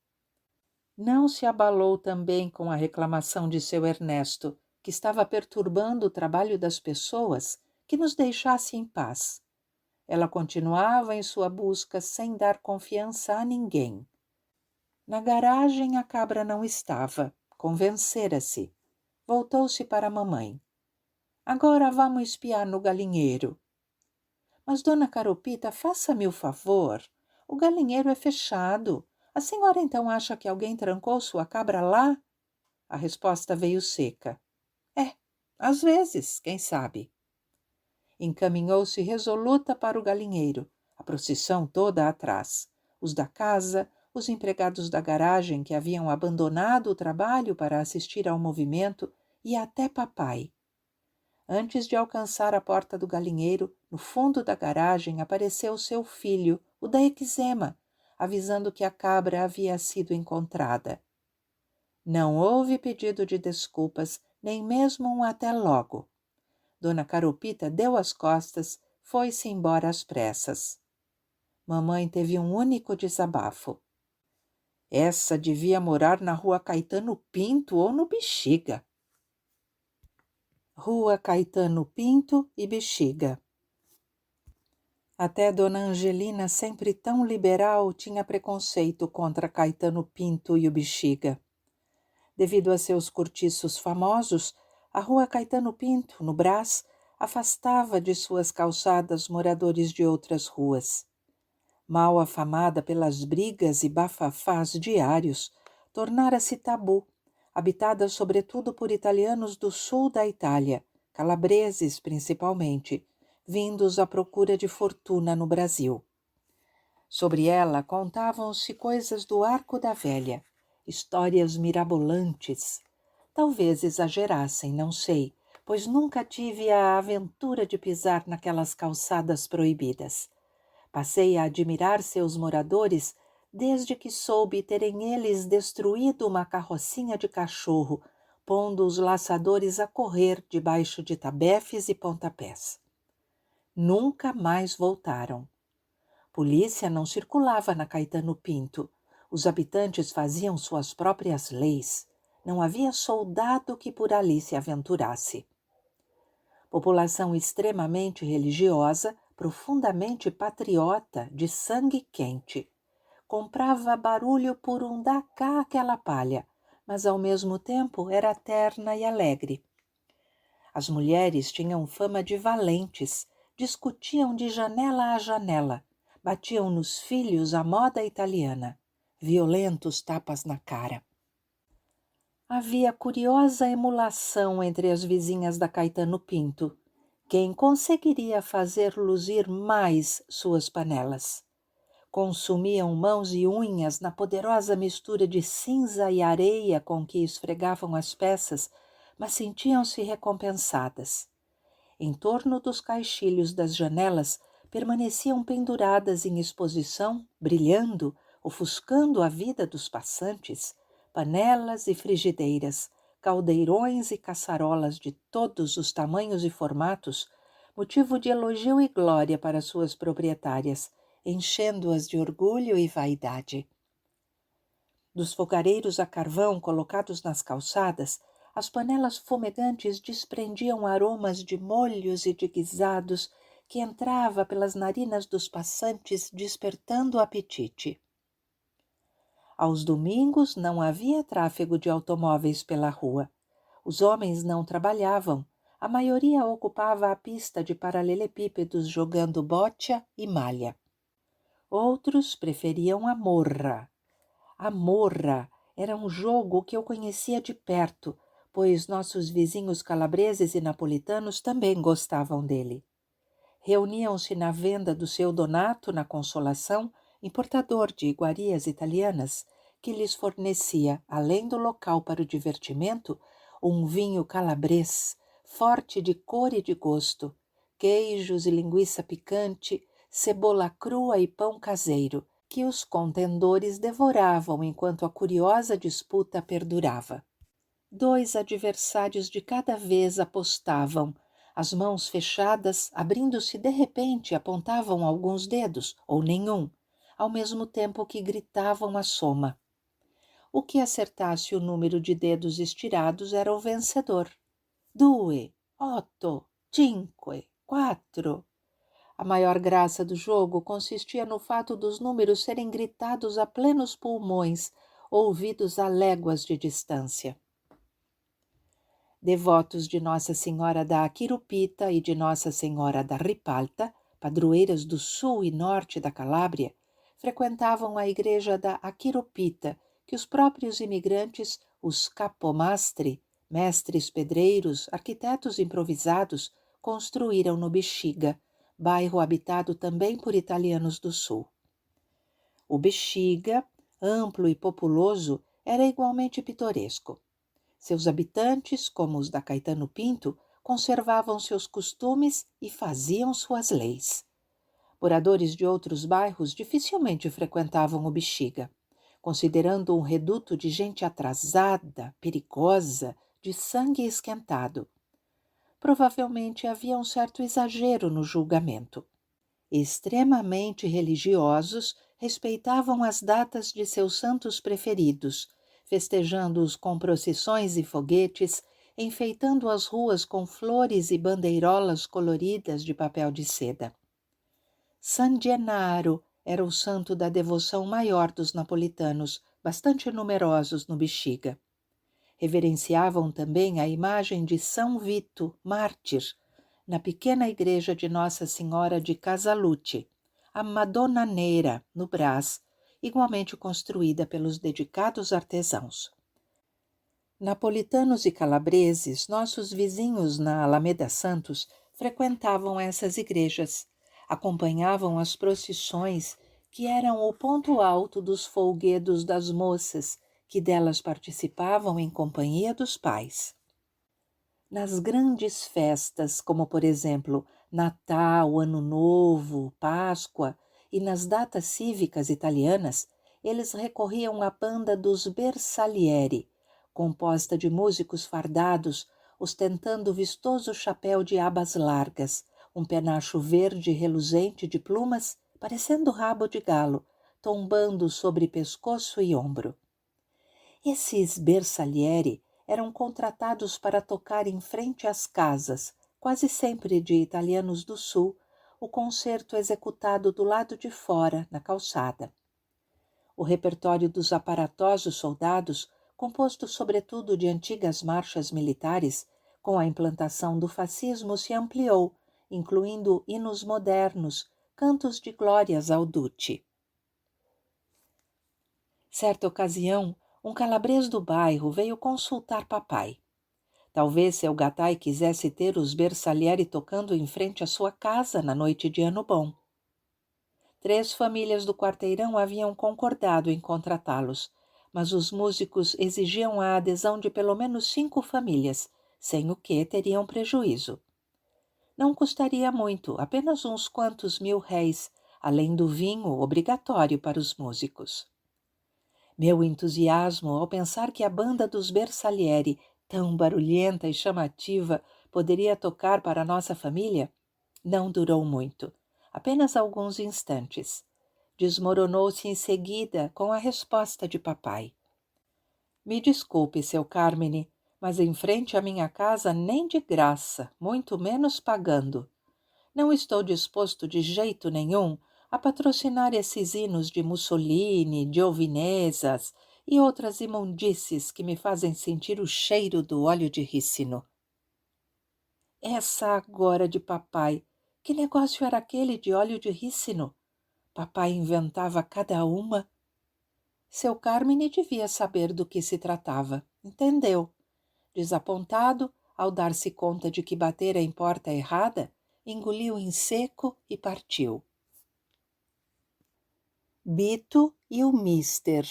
Não se abalou também com a reclamação de seu Ernesto, que estava perturbando o trabalho das pessoas, que nos deixasse em paz. Ela continuava em sua busca sem dar confiança a ninguém. Na garagem a cabra não estava, convencera-se. Voltou-se para a mamãe. Agora vamos espiar no galinheiro. Mas, dona Caropita, faça-me o favor. O galinheiro é fechado. A senhora então acha que alguém trancou sua cabra lá? A resposta veio seca. Às vezes, quem sabe? Encaminhou-se resoluta para o galinheiro, a procissão toda atrás. Os da casa, os empregados da garagem que haviam abandonado o trabalho para assistir ao movimento e até papai. Antes de alcançar a porta do galinheiro, no fundo da garagem apareceu seu filho, o da eczema, avisando que a cabra havia sido encontrada. Não houve pedido de desculpas, nem mesmo um até logo. Dona Carupita deu as costas, foi-se embora às pressas. Mamãe teve um único desabafo. Essa devia morar na rua Caetano Pinto ou no Bexiga. Rua Caetano Pinto e Bexiga. Até Dona Angelina, sempre tão liberal, tinha preconceito contra Caetano Pinto e o Bexiga. Devido a seus cortiços famosos, a Rua Caetano Pinto, no Brás, afastava de suas calçadas moradores de outras ruas. Mal afamada pelas brigas e bafafás diários, tornara-se tabu, habitada sobretudo por italianos do sul da Itália, calabreses principalmente, vindos à procura de fortuna no Brasil. Sobre ela contavam-se coisas do Arco da Velha, histórias mirabolantes. Talvez exagerassem, não sei, pois nunca tive a aventura de pisar naquelas calçadas proibidas. Passei a admirar seus moradores desde que soube terem eles destruído uma carrocinha de cachorro, pondo os laçadores a correr debaixo de tabefes e pontapés. Nunca mais voltaram. Polícia não circulava na Caetano Pinto. Os habitantes faziam suas próprias leis. Não havia soldado que por ali se aventurasse. População extremamente religiosa, profundamente patriota, de sangue quente. Comprava barulho por um dá cá aquela palha, mas ao mesmo tempo era terna e alegre. As mulheres tinham fama de valentes, discutiam de janela a janela, batiam nos filhos à moda italiana, violentos tapas na cara. Havia curiosa emulação entre as vizinhas da Caetano Pinto. Quem conseguiria fazer luzir mais suas panelas? Consumiam mãos e unhas na poderosa mistura de cinza e areia com que esfregavam as peças, mas sentiam-se recompensadas. Em torno dos caixilhos das janelas permaneciam penduradas em exposição, brilhando, ofuscando a vida dos passantes, panelas e frigideiras, caldeirões e caçarolas de todos os tamanhos e formatos, motivo de elogio e glória para suas proprietárias, enchendo-as de orgulho e vaidade. Dos fogareiros a carvão colocados nas calçadas, as panelas fumegantes desprendiam aromas de molhos e de guisados que entrava pelas narinas dos passantes, despertando o apetite. Aos domingos não havia tráfego de automóveis pela rua. Os homens não trabalhavam. A maioria ocupava a pista de paralelepípedos jogando boccia e malha. Outros preferiam a morra. A morra era um jogo que eu conhecia de perto, pois nossos vizinhos calabreses e napolitanos também gostavam dele. Reuniam-se na venda do seu Donato na Consolação, importador de iguarias italianas, que lhes fornecia, além do local para o divertimento, um vinho calabrês, forte de cor e de gosto, queijos e linguiça picante, cebola crua e pão caseiro, que os contendores devoravam enquanto a curiosa disputa perdurava. 2 adversários de cada vez apostavam, as mãos fechadas, abrindo-se de repente, apontavam alguns dedos, ou nenhum, ao mesmo tempo que gritavam a soma. O que acertasse o número de dedos estirados era o vencedor. 2, 8, 5, 4. A maior graça do jogo consistia no fato dos números serem gritados a plenos pulmões, ouvidos a léguas de distância. Devotos de Nossa Senhora da Aquirupita e de Nossa Senhora da Ripalta, padroeiras do sul e norte da Calábria, frequentavam a igreja da Aquirupita, que os próprios imigrantes, os capomastri, mestres pedreiros, arquitetos improvisados, construíram no Bexiga, bairro habitado também por italianos do sul. O Bexiga, amplo e populoso, era igualmente pitoresco. Seus habitantes, como os da Caetano Pinto, conservavam seus costumes e faziam suas leis. Moradores de outros bairros dificilmente frequentavam o Bexiga, considerando um reduto de gente atrasada, perigosa, de sangue esquentado. Provavelmente havia um certo exagero no julgamento. Extremamente religiosos, respeitavam as datas de seus santos preferidos, festejando-os com procissões e foguetes, enfeitando as ruas com flores e bandeirolas coloridas de papel de seda. San Gennaro era o santo da devoção maior dos napolitanos, bastante numerosos no Bexiga. Reverenciavam também a imagem de São Vito, mártir, na pequena igreja de Nossa Senhora de Casalute, a Madonna Nera, no Brás, igualmente construída pelos dedicados artesãos. Napolitanos e calabreses, nossos vizinhos na Alameda Santos, frequentavam essas igrejas, acompanhavam as procissões que eram o ponto alto dos folguedos das moças, que delas participavam em companhia dos pais. Nas grandes festas, como por exemplo Natal, Ano Novo, Páscoa, e nas datas cívicas italianas, eles recorriam à banda dos Bersaglieri, composta de músicos fardados, ostentando vistoso chapéu de abas largas, um penacho verde reluzente de plumas, parecendo rabo de galo, tombando sobre pescoço e ombro. Esses Bersaglieri eram contratados para tocar em frente às casas, quase sempre de italianos do sul, o concerto executado do lado de fora, na calçada. O repertório dos aparatosos soldados, composto sobretudo de antigas marchas militares, com a implantação do fascismo se ampliou, incluindo hinos modernos, cantos de glórias ao Duce. Certa ocasião, um calabrês do bairro veio consultar papai. Talvez seu gatai quisesse ter os Bersaglieri tocando em frente à sua casa na noite de Ano Bom. 3 famílias do quarteirão haviam concordado em contratá-los, mas os músicos exigiam a adesão de pelo menos 5 famílias, sem o que teriam prejuízo. Não custaria muito, apenas uns quantos mil-réis, além do vinho obrigatório para os músicos. Meu entusiasmo ao pensar que a banda dos Bersaglieri, tão barulhenta e chamativa, poderia tocar para nossa família, não durou muito, apenas alguns instantes. Desmoronou-se em seguida com a resposta de papai. Me desculpe, seu Carmine, mas em frente à minha casa nem de graça, muito menos pagando. Não estou disposto de jeito nenhum a patrocinar esses hinos de Mussolini, de Ovinesas e outras imundícies que me fazem sentir o cheiro do óleo de rícino. Essa agora de papai, que negócio era aquele de óleo de rícino? Papai inventava cada uma. Seu Carmine devia saber do que se tratava. Entendeu. Desapontado, ao dar-se conta de que batera em porta errada, engoliu em seco e partiu. Bito e o Mister.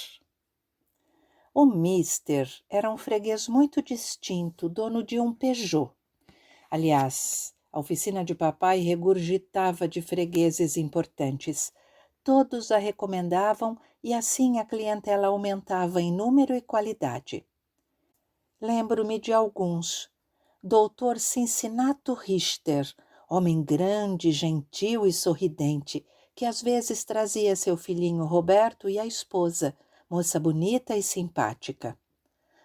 O Mister era um freguês muito distinto, dono de um Peugeot. Aliás, a oficina de papai regurgitava de fregueses importantes. Todos a recomendavam e assim a clientela aumentava em número e qualidade. Lembro-me de alguns. Dr. Cincinnato Richter, homem grande, gentil e sorridente, que às vezes trazia seu filhinho Roberto e a esposa, moça bonita e simpática.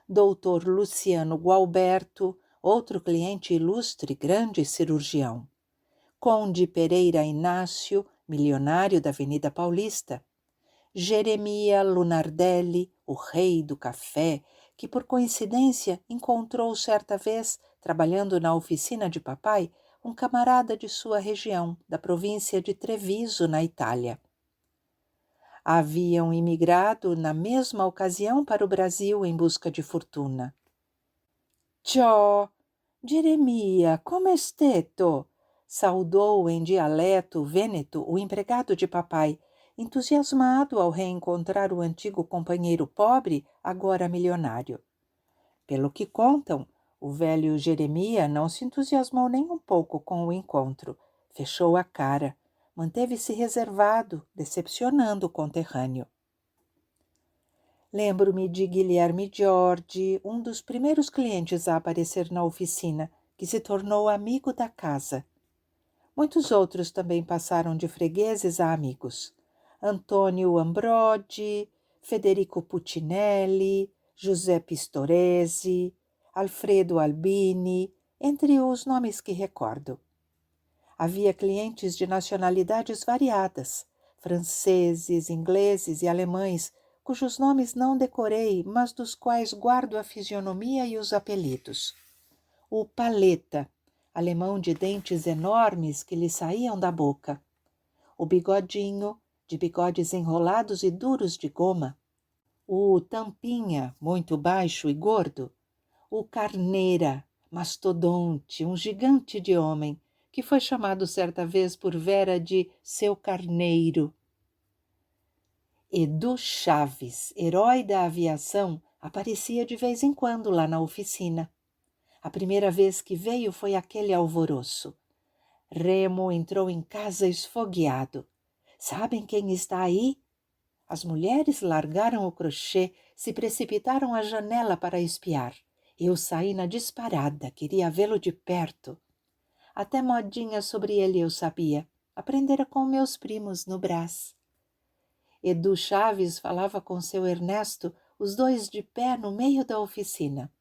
Dr. Luciano Gualberto, outro cliente ilustre, grande cirurgião. Conde Pereira Inácio, milionário da Avenida Paulista. Jeremia Lunardelli, o rei do café, que por coincidência encontrou certa vez, trabalhando na oficina de papai, um camarada de sua região, da província de Treviso, na Itália. Haviam imigrado na mesma ocasião para o Brasil em busca de fortuna. «Ciao, Jeremia, come steto?» saudou em dialeto vêneto o empregado de papai, entusiasmado ao reencontrar o antigo companheiro pobre, agora milionário. Pelo que contam, O velho Jeremia não se entusiasmou nem um pouco com o encontro. Fechou a cara. Manteve-se reservado, decepcionando o conterrâneo. Lembro-me de Guilherme Jorge, um dos primeiros clientes a aparecer na oficina, que se tornou amigo da casa. Muitos outros também passaram de fregueses a amigos. Antônio Ambrodi, Federico Puccinelli, José Pistoresi, Alfredo Albini, entre os nomes que recordo. Havia clientes de nacionalidades variadas, franceses, ingleses e alemães, cujos nomes não decorei, mas dos quais guardo a fisionomia e os apelidos. O Paleta, alemão de dentes enormes que lhe saíam da boca. O Bigodinho, de bigodes enrolados e duros de goma. O Tampinha, muito baixo e gordo. O Carneira, mastodonte, um gigante de homem, que foi chamado certa vez por Vera de seu carneiro. Edu Chaves, herói da aviação, aparecia de vez em quando lá na oficina. A primeira vez que veio foi aquele alvoroço. Remo entrou em casa esfogueado. Sabem quem está aí? As mulheres largaram o crochê, se precipitaram à janela para espiar. Eu saí na disparada, queria vê-lo de perto. Até modinha sobre ele eu sabia. Aprendera com meus primos no Brás. Edu Chaves falava com seu Ernesto, os dois de pé no meio da oficina.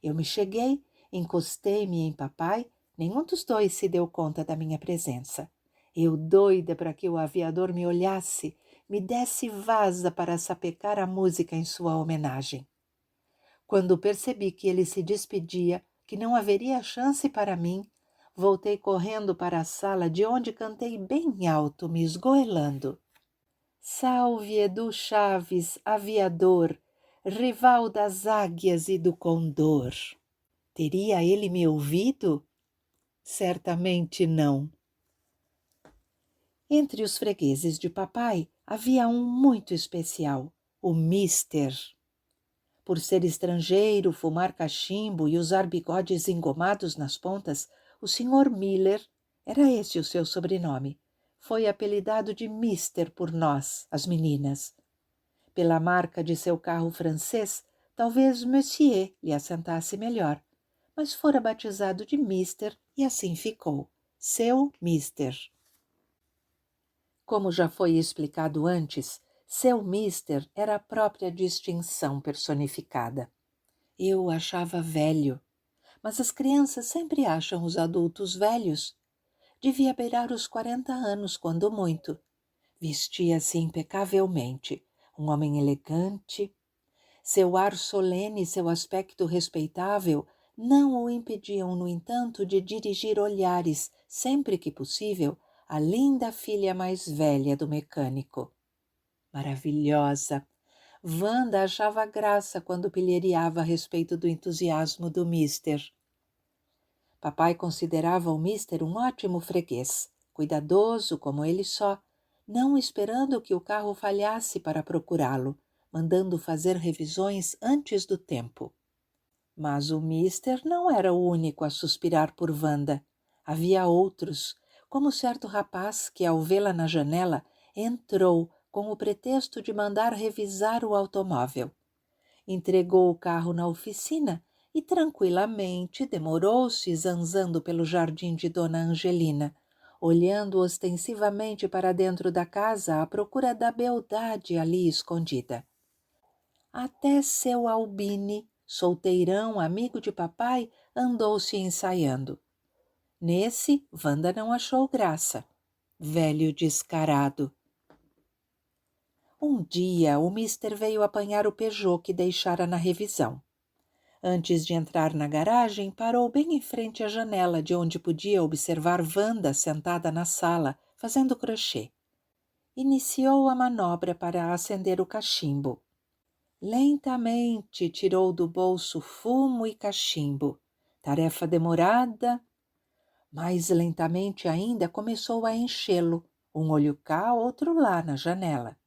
Eu me cheguei, encostei-me em papai, nenhum dos dois se deu conta da minha presença. Eu doida para que o aviador me olhasse, me desse vaza para sapecar a música em sua homenagem. Quando percebi que ele se despedia, que não haveria chance para mim, voltei correndo para a sala de onde cantei bem alto, me esgoelando. Salve Edu Chaves, aviador, rival das águias e do condor. Teria ele me ouvido? Certamente não. Entre os fregueses de papai havia um muito especial, o Mister. Por ser estrangeiro, fumar cachimbo e usar bigodes engomados nas pontas, o Sr. Miller, era esse o seu sobrenome, foi apelidado de Mister por nós, as meninas. Pela marca de seu carro francês, talvez Monsieur lhe assentasse melhor, mas fora batizado de Mister e assim ficou, seu Mister. Como já foi explicado antes, seu Mister era a própria distinção personificada. Eu o achava velho, mas as crianças sempre acham os adultos velhos. Devia beirar os 40 anos, quando muito. Vestia-se impecavelmente, um homem elegante. Seu ar solene e seu aspecto respeitável não o impediam, no entanto, de dirigir olhares, sempre que possível, à linda filha mais velha do mecânico. Maravilhosa! Wanda achava graça quando pilheriava a respeito do entusiasmo do Mister. Papai considerava o Mister um ótimo freguês, cuidadoso como ele só, não esperando que o carro falhasse para procurá-lo, mandando fazer revisões antes do tempo. Mas o Mister não era o único a suspirar por Wanda. Havia outros, como certo rapaz que, ao vê-la na janela, entrou com o pretexto de mandar revisar o automóvel. Entregou o carro na oficina e tranquilamente demorou-se zanzando pelo jardim de Dona Angelina, olhando ostensivamente para dentro da casa à procura da beldade ali escondida. Até seu Albini, solteirão, amigo de papai, andou-se ensaiando. Nesse, Wanda não achou graça. Velho descarado. Um dia, o Mister veio apanhar o Peugeot que deixara na revisão. Antes de entrar na garagem, parou bem em frente à janela, de onde podia observar Wanda sentada na sala, fazendo crochê. Iniciou a manobra para acender o cachimbo. Lentamente tirou do bolso fumo e cachimbo. Tarefa demorada. Mais lentamente ainda começou a enchê-lo, um olho cá, outro lá na janela.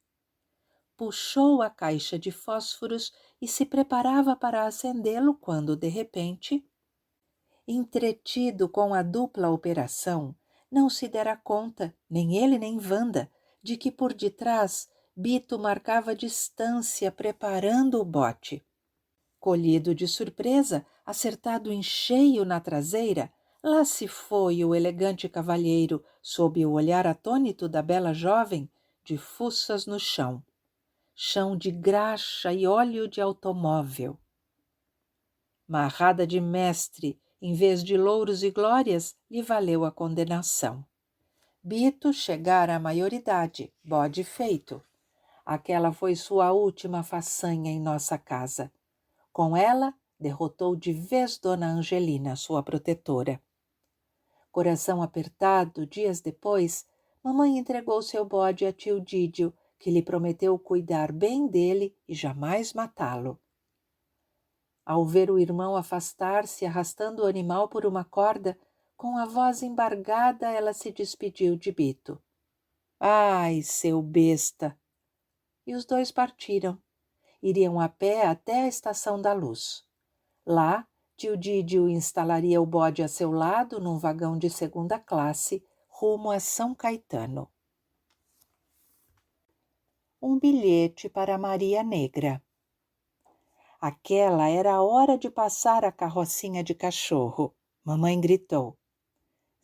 Puxou a caixa de fósforos e se preparava para acendê-lo quando, de repente, Entretido com a dupla operação, não se dera conta, nem ele nem Wanda, de que por detrás Bito marcava distância preparando o bote. Colhido de surpresa, acertado em cheio na traseira, lá se foi o elegante cavalheiro, sob o olhar atônito da bela jovem, de fuças no chão. Chão de graxa e óleo de automóvel. Marrada de mestre, em vez de louros e glórias, lhe valeu a condenação. Bito chegara à maioridade, bode feito. Aquela foi sua última façanha em nossa casa. Com ela, derrotou de vez Dona Angelina, sua protetora. Coração apertado, dias depois, mamãe entregou seu bode a tio Dídio, que lhe prometeu cuidar bem dele e jamais matá-lo. Ao ver o irmão afastar-se, arrastando o animal por uma corda, com a voz embargada, ela se despediu de Bito. Ai, seu besta! E os dois partiram. Iriam a pé até a Estação da Luz. Lá, tio Dídio instalaria o bode a seu lado num vagão de segunda classe, rumo a São Caetano. Um bilhete para Maria Negra. Aquela era a hora de passar a carrocinha de cachorro. Mamãe gritou.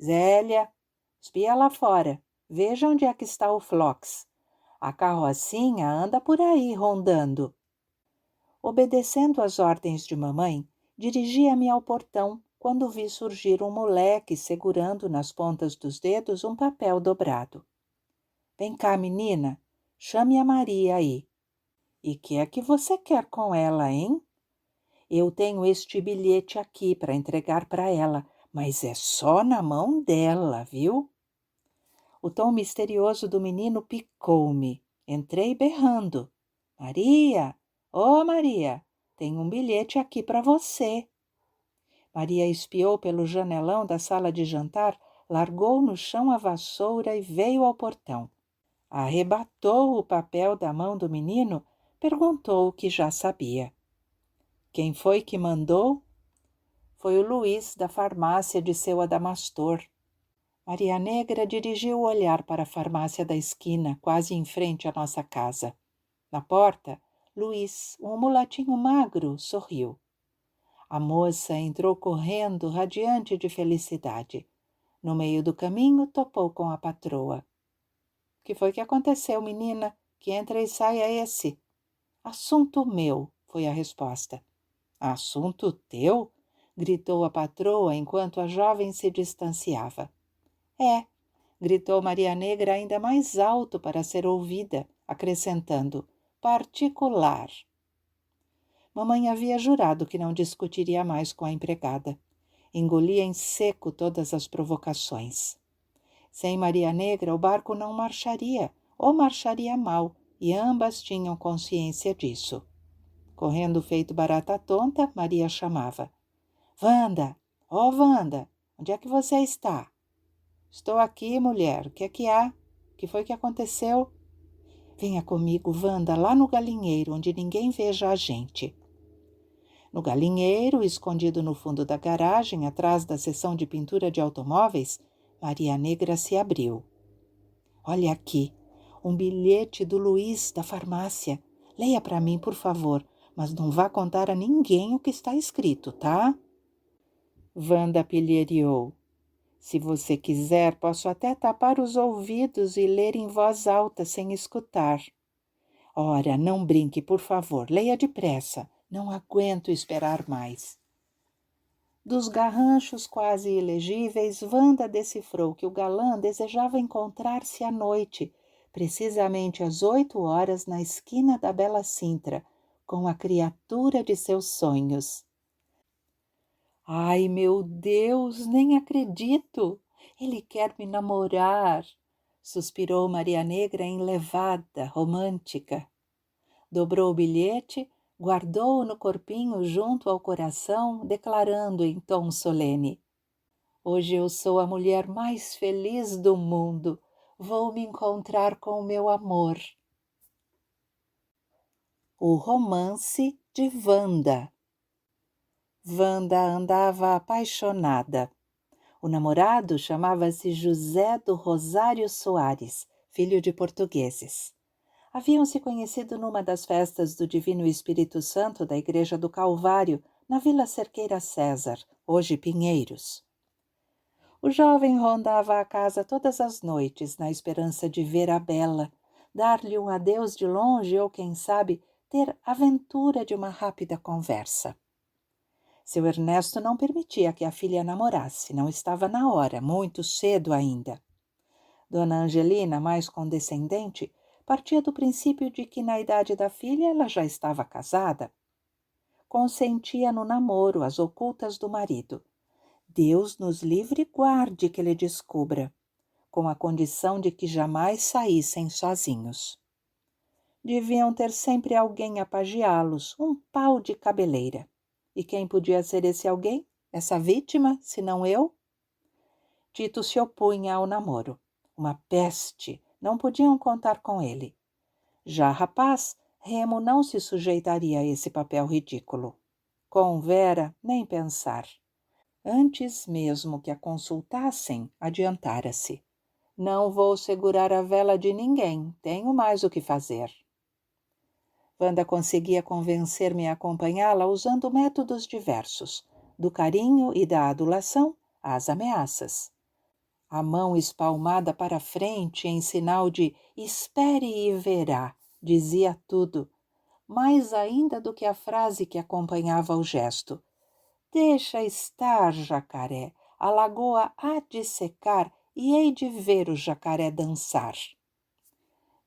Zélia, espia lá fora. Veja onde é que está o Flox. A carrocinha anda por aí rondando. Obedecendo às ordens de mamãe, dirigia-me ao portão quando vi surgir um moleque segurando nas pontas dos dedos um papel dobrado. Vem cá, menina, chame a Maria aí. E que é que você quer com ela, hein? Eu tenho este bilhete aqui para entregar para ela, mas é só na mão dela, viu? O tom misterioso do menino picou-me. Entrei berrando. Maria! Ô, Maria! Tem um bilhete aqui para você. Maria espiou pelo janelão da sala de jantar, largou no chão a vassoura e veio ao portão. Arrebatou o papel da mão do menino, perguntou o que já sabia. Quem foi que mandou? Foi o Luiz, da farmácia de seu Adamastor. Maria Negra dirigiu o olhar para a farmácia da esquina, quase em frente à nossa casa. Na porta, Luiz, um mulatinho magro, sorriu. A moça entrou correndo, radiante de felicidade. No meio do caminho, topou com a patroa. — Que foi que aconteceu, menina? Que entra e sai é esse? — Assunto meu, foi a resposta. — Assunto teu? Gritou a patroa enquanto a jovem se distanciava. — É, gritou Maria Negra ainda mais alto para ser ouvida, acrescentando, particular. Mamãe havia jurado que não discutiria mais com a empregada. Engolia em seco todas as provocações. Sem Maria Negra, o barco não marcharia, ou marcharia mal, e ambas tinham consciência disso. Correndo feito barata tonta, Maria chamava. — Wanda! Ó, Wanda! Onde é que você está? — Estou aqui, mulher. O que é que há? O que foi que aconteceu? — Venha comigo, Wanda, lá no galinheiro, onde ninguém veja a gente. No galinheiro, escondido no fundo da garagem, atrás da seção de pintura de automóveis, Maria Negra se abriu. — Olha aqui, um bilhete do Luiz, da farmácia. Leia para mim, por favor, mas não vá contar a ninguém o que está escrito, tá? Wanda pilheriou. — Se você quiser, posso até tapar os ouvidos e ler em voz alta, sem escutar. — Ora, não brinque, por favor, leia depressa. Não aguento esperar mais. Dos garranchos quase ilegíveis, Wanda decifrou que o galã desejava encontrar-se à noite, precisamente às 8 horas, na esquina da Bela Sintra, com a criatura de seus sonhos. — Ai, meu Deus, nem acredito! Ele quer me namorar! Suspirou Maria Negra enlevada, romântica. Dobrou o bilhete, guardou-o no corpinho junto ao coração, declarando em tom solene. Hoje eu sou a mulher mais feliz do mundo. Vou me encontrar com o meu amor. O romance de Wanda. Wanda andava apaixonada. O namorado chamava-se José do Rosário Soares, filho de portugueses. Haviam se conhecido numa das festas do Divino Espírito Santo da Igreja do Calvário, na Vila Cerqueira César, hoje Pinheiros. O jovem rondava a casa todas as noites, na esperança de ver a bela, dar-lhe um adeus de longe ou, quem sabe, ter aventura de uma rápida conversa. Seu Ernesto não permitia que a filha namorasse, não estava na hora, muito cedo ainda. Dona Angelina, mais condescendente, partia do princípio de que na idade da filha ela já estava casada. Consentia no namoro, às ocultas do marido. Deus nos livre e guarde que ele descubra, com a condição de que jamais saíssem sozinhos. Deviam ter sempre alguém a pagiá-los, um pau de cabeleira. E quem podia ser esse alguém? Essa vítima, senão eu? Tito se opunha ao namoro. Uma peste, não podiam contar com ele. Já rapaz, Remo não se sujeitaria a esse papel ridículo. Com Vera, nem pensar. Antes mesmo que a consultassem, adiantara-se. Não vou segurar a vela de ninguém, tenho mais o que fazer. Wanda conseguia convencer-me a acompanhá-la usando métodos diversos, do carinho e da adulação às ameaças. A mão espalmada para frente em sinal de espere e verá, dizia tudo, mais ainda do que a frase que acompanhava o gesto. Deixa estar, jacaré, a lagoa há de secar e hei de ver o jacaré dançar.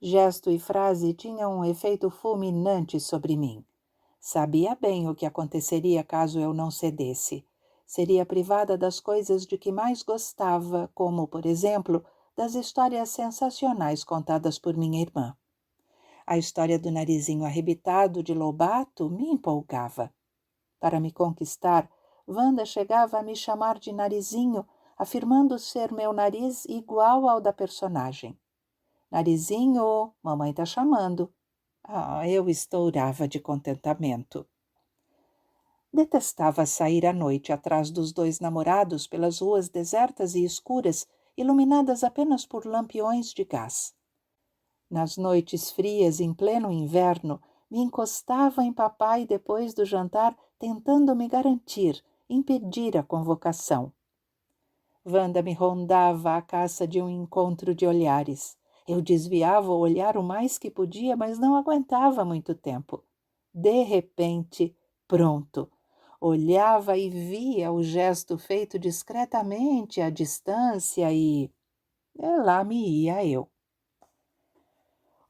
Gesto e frase tinham um efeito fulminante sobre mim. Sabia bem o que aconteceria caso eu não cedesse. Seria privada das coisas de que mais gostava, como, por exemplo, das histórias sensacionais contadas por minha irmã. A história do narizinho arrebitado de Lobato me empolgava. Para me conquistar, Wanda chegava a me chamar de narizinho, afirmando ser meu nariz igual ao da personagem. Narizinho, mamãe tá chamando. Eu estourava de contentamento. Detestava sair à noite atrás dos dois namorados pelas ruas desertas e escuras, iluminadas apenas por lampiões de gás. Nas noites frias, em pleno inverno, me encostava em papai depois do jantar, tentando me garantir, impedir a convocação. Wanda me rondava à caça de um encontro de olhares. Eu desviava o olhar o mais que podia, mas não aguentava muito tempo. De repente, pronto. Olhava e via o gesto feito discretamente à distância e lá me ia eu.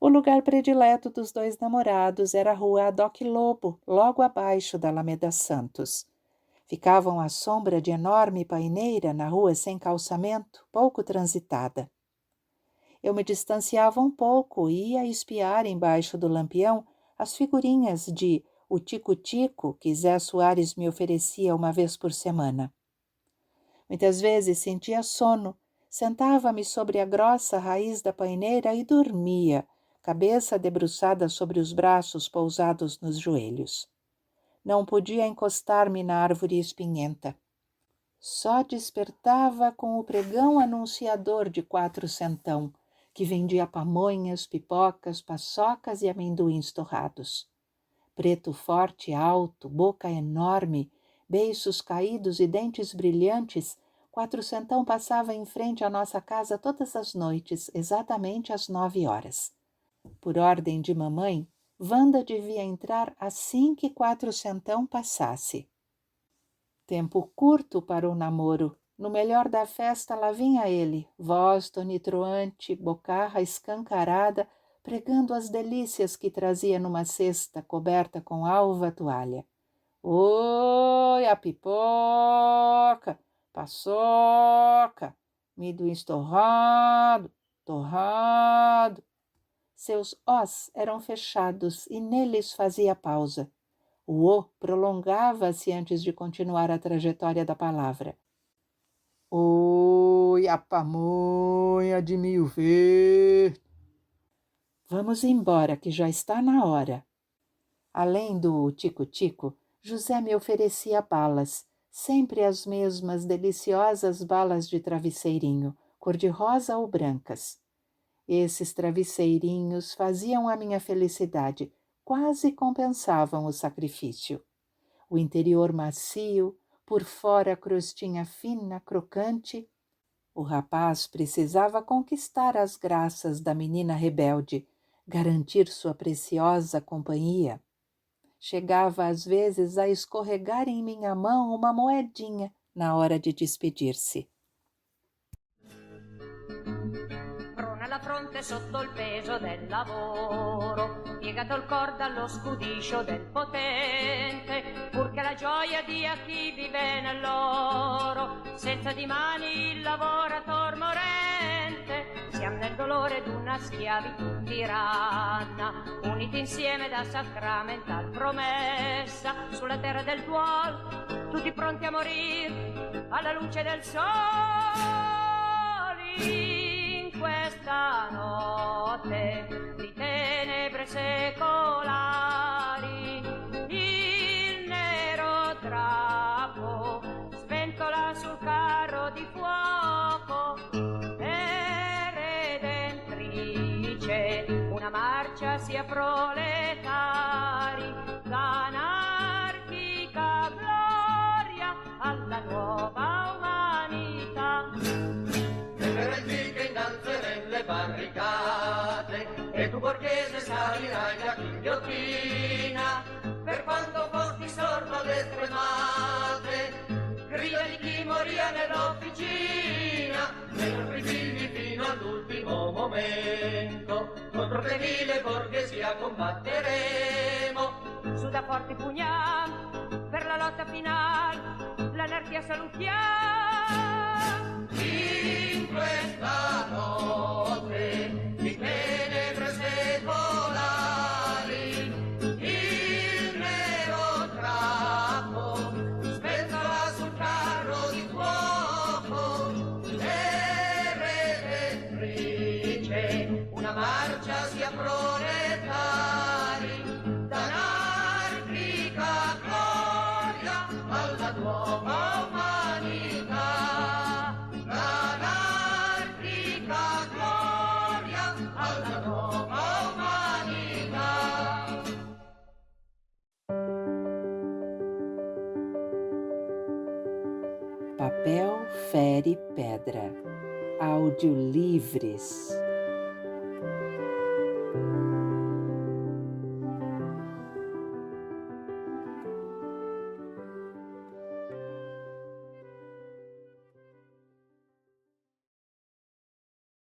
O lugar predileto dos dois namorados era a rua Adoc Lobo, logo abaixo da Alameda Santos. Ficavam à sombra de enorme paineira na rua sem calçamento, pouco transitada. Eu me distanciava um pouco e ia espiar embaixo do lampião as figurinhas de O Tico-Tico que Zé Soares me oferecia uma vez por semana. Muitas vezes sentia sono, sentava-me sobre a grossa raiz da paineira e dormia, cabeça debruçada sobre os braços pousados nos joelhos. Não podia encostar-me na árvore espinhenta. Só despertava com o pregão anunciador de 400, que vendia pamonhas, pipocas, paçocas e amendoins torrados. Preto forte e alto, boca enorme, beiços caídos e dentes brilhantes, 400 passava em frente à nossa casa todas as noites, exatamente às 9 horas. Por ordem de mamãe, Wanda devia entrar assim que 400 passasse. Tempo curto para o namoro. No melhor da festa lá vinha ele, voz tonitruante, bocarra escancarada, pregando as delícias que trazia numa cesta coberta com alva toalha. Oi, a pipoca, paçoca, amendoins torrado, torrado. Seus os eram fechados e neles fazia pausa. O O prolongava-se antes de continuar a trajetória da palavra. Oi, a pamonha de milho verde. Vamos embora, que já está na hora. Além do tico-tico, José me oferecia balas, sempre as mesmas deliciosas balas de travesseirinho, cor-de-rosa ou brancas. Esses travesseirinhos faziam a minha felicidade, quase compensavam o sacrifício. O interior macio, por fora a crostinha fina, crocante. O rapaz precisava conquistar as graças da menina rebelde, garantir sua preciosa companhia. Chegava às vezes a escorregar em minha mão uma moedinha na hora de despedir-se. Prona la fronte sotto il peso del lavoro, piegato il cor dallo scudiscio del potente, purché la gioia dia chi vive nell'oro, senza di mani il lavorator morente, siam nel dolore d'una schiavitù tiranna, uniti insieme da sacramental promessa, sulla terra del duol, tutti pronti a morir, alla luce del sole. In questa notte di tenebre secolari, il nero drappo sventola sul carro di fuoco e redentrice una marcia sia proletari, d'anarchica gloria alla nuova umanità. Che innalzeremo le barricate e tu borghese salirai la ghigliottina, per quanto forti sorno le tremate, grida di chi moria nell'officina, nei nostri figli fino all'ultimo momento, contro fedele borghesia combatteremo, Su da forti pugnali per la lotta finale, l'anarchia salutiamo. in questa notte di tenebre secolari, il nero drappo sventola sul carro di fuoco e redentrice una marcia sia proletari, d'anarchica gloria alla nuova umanità. L'anarchica gloria alla nuova umanità. Papel fere pedra. Audiolivres.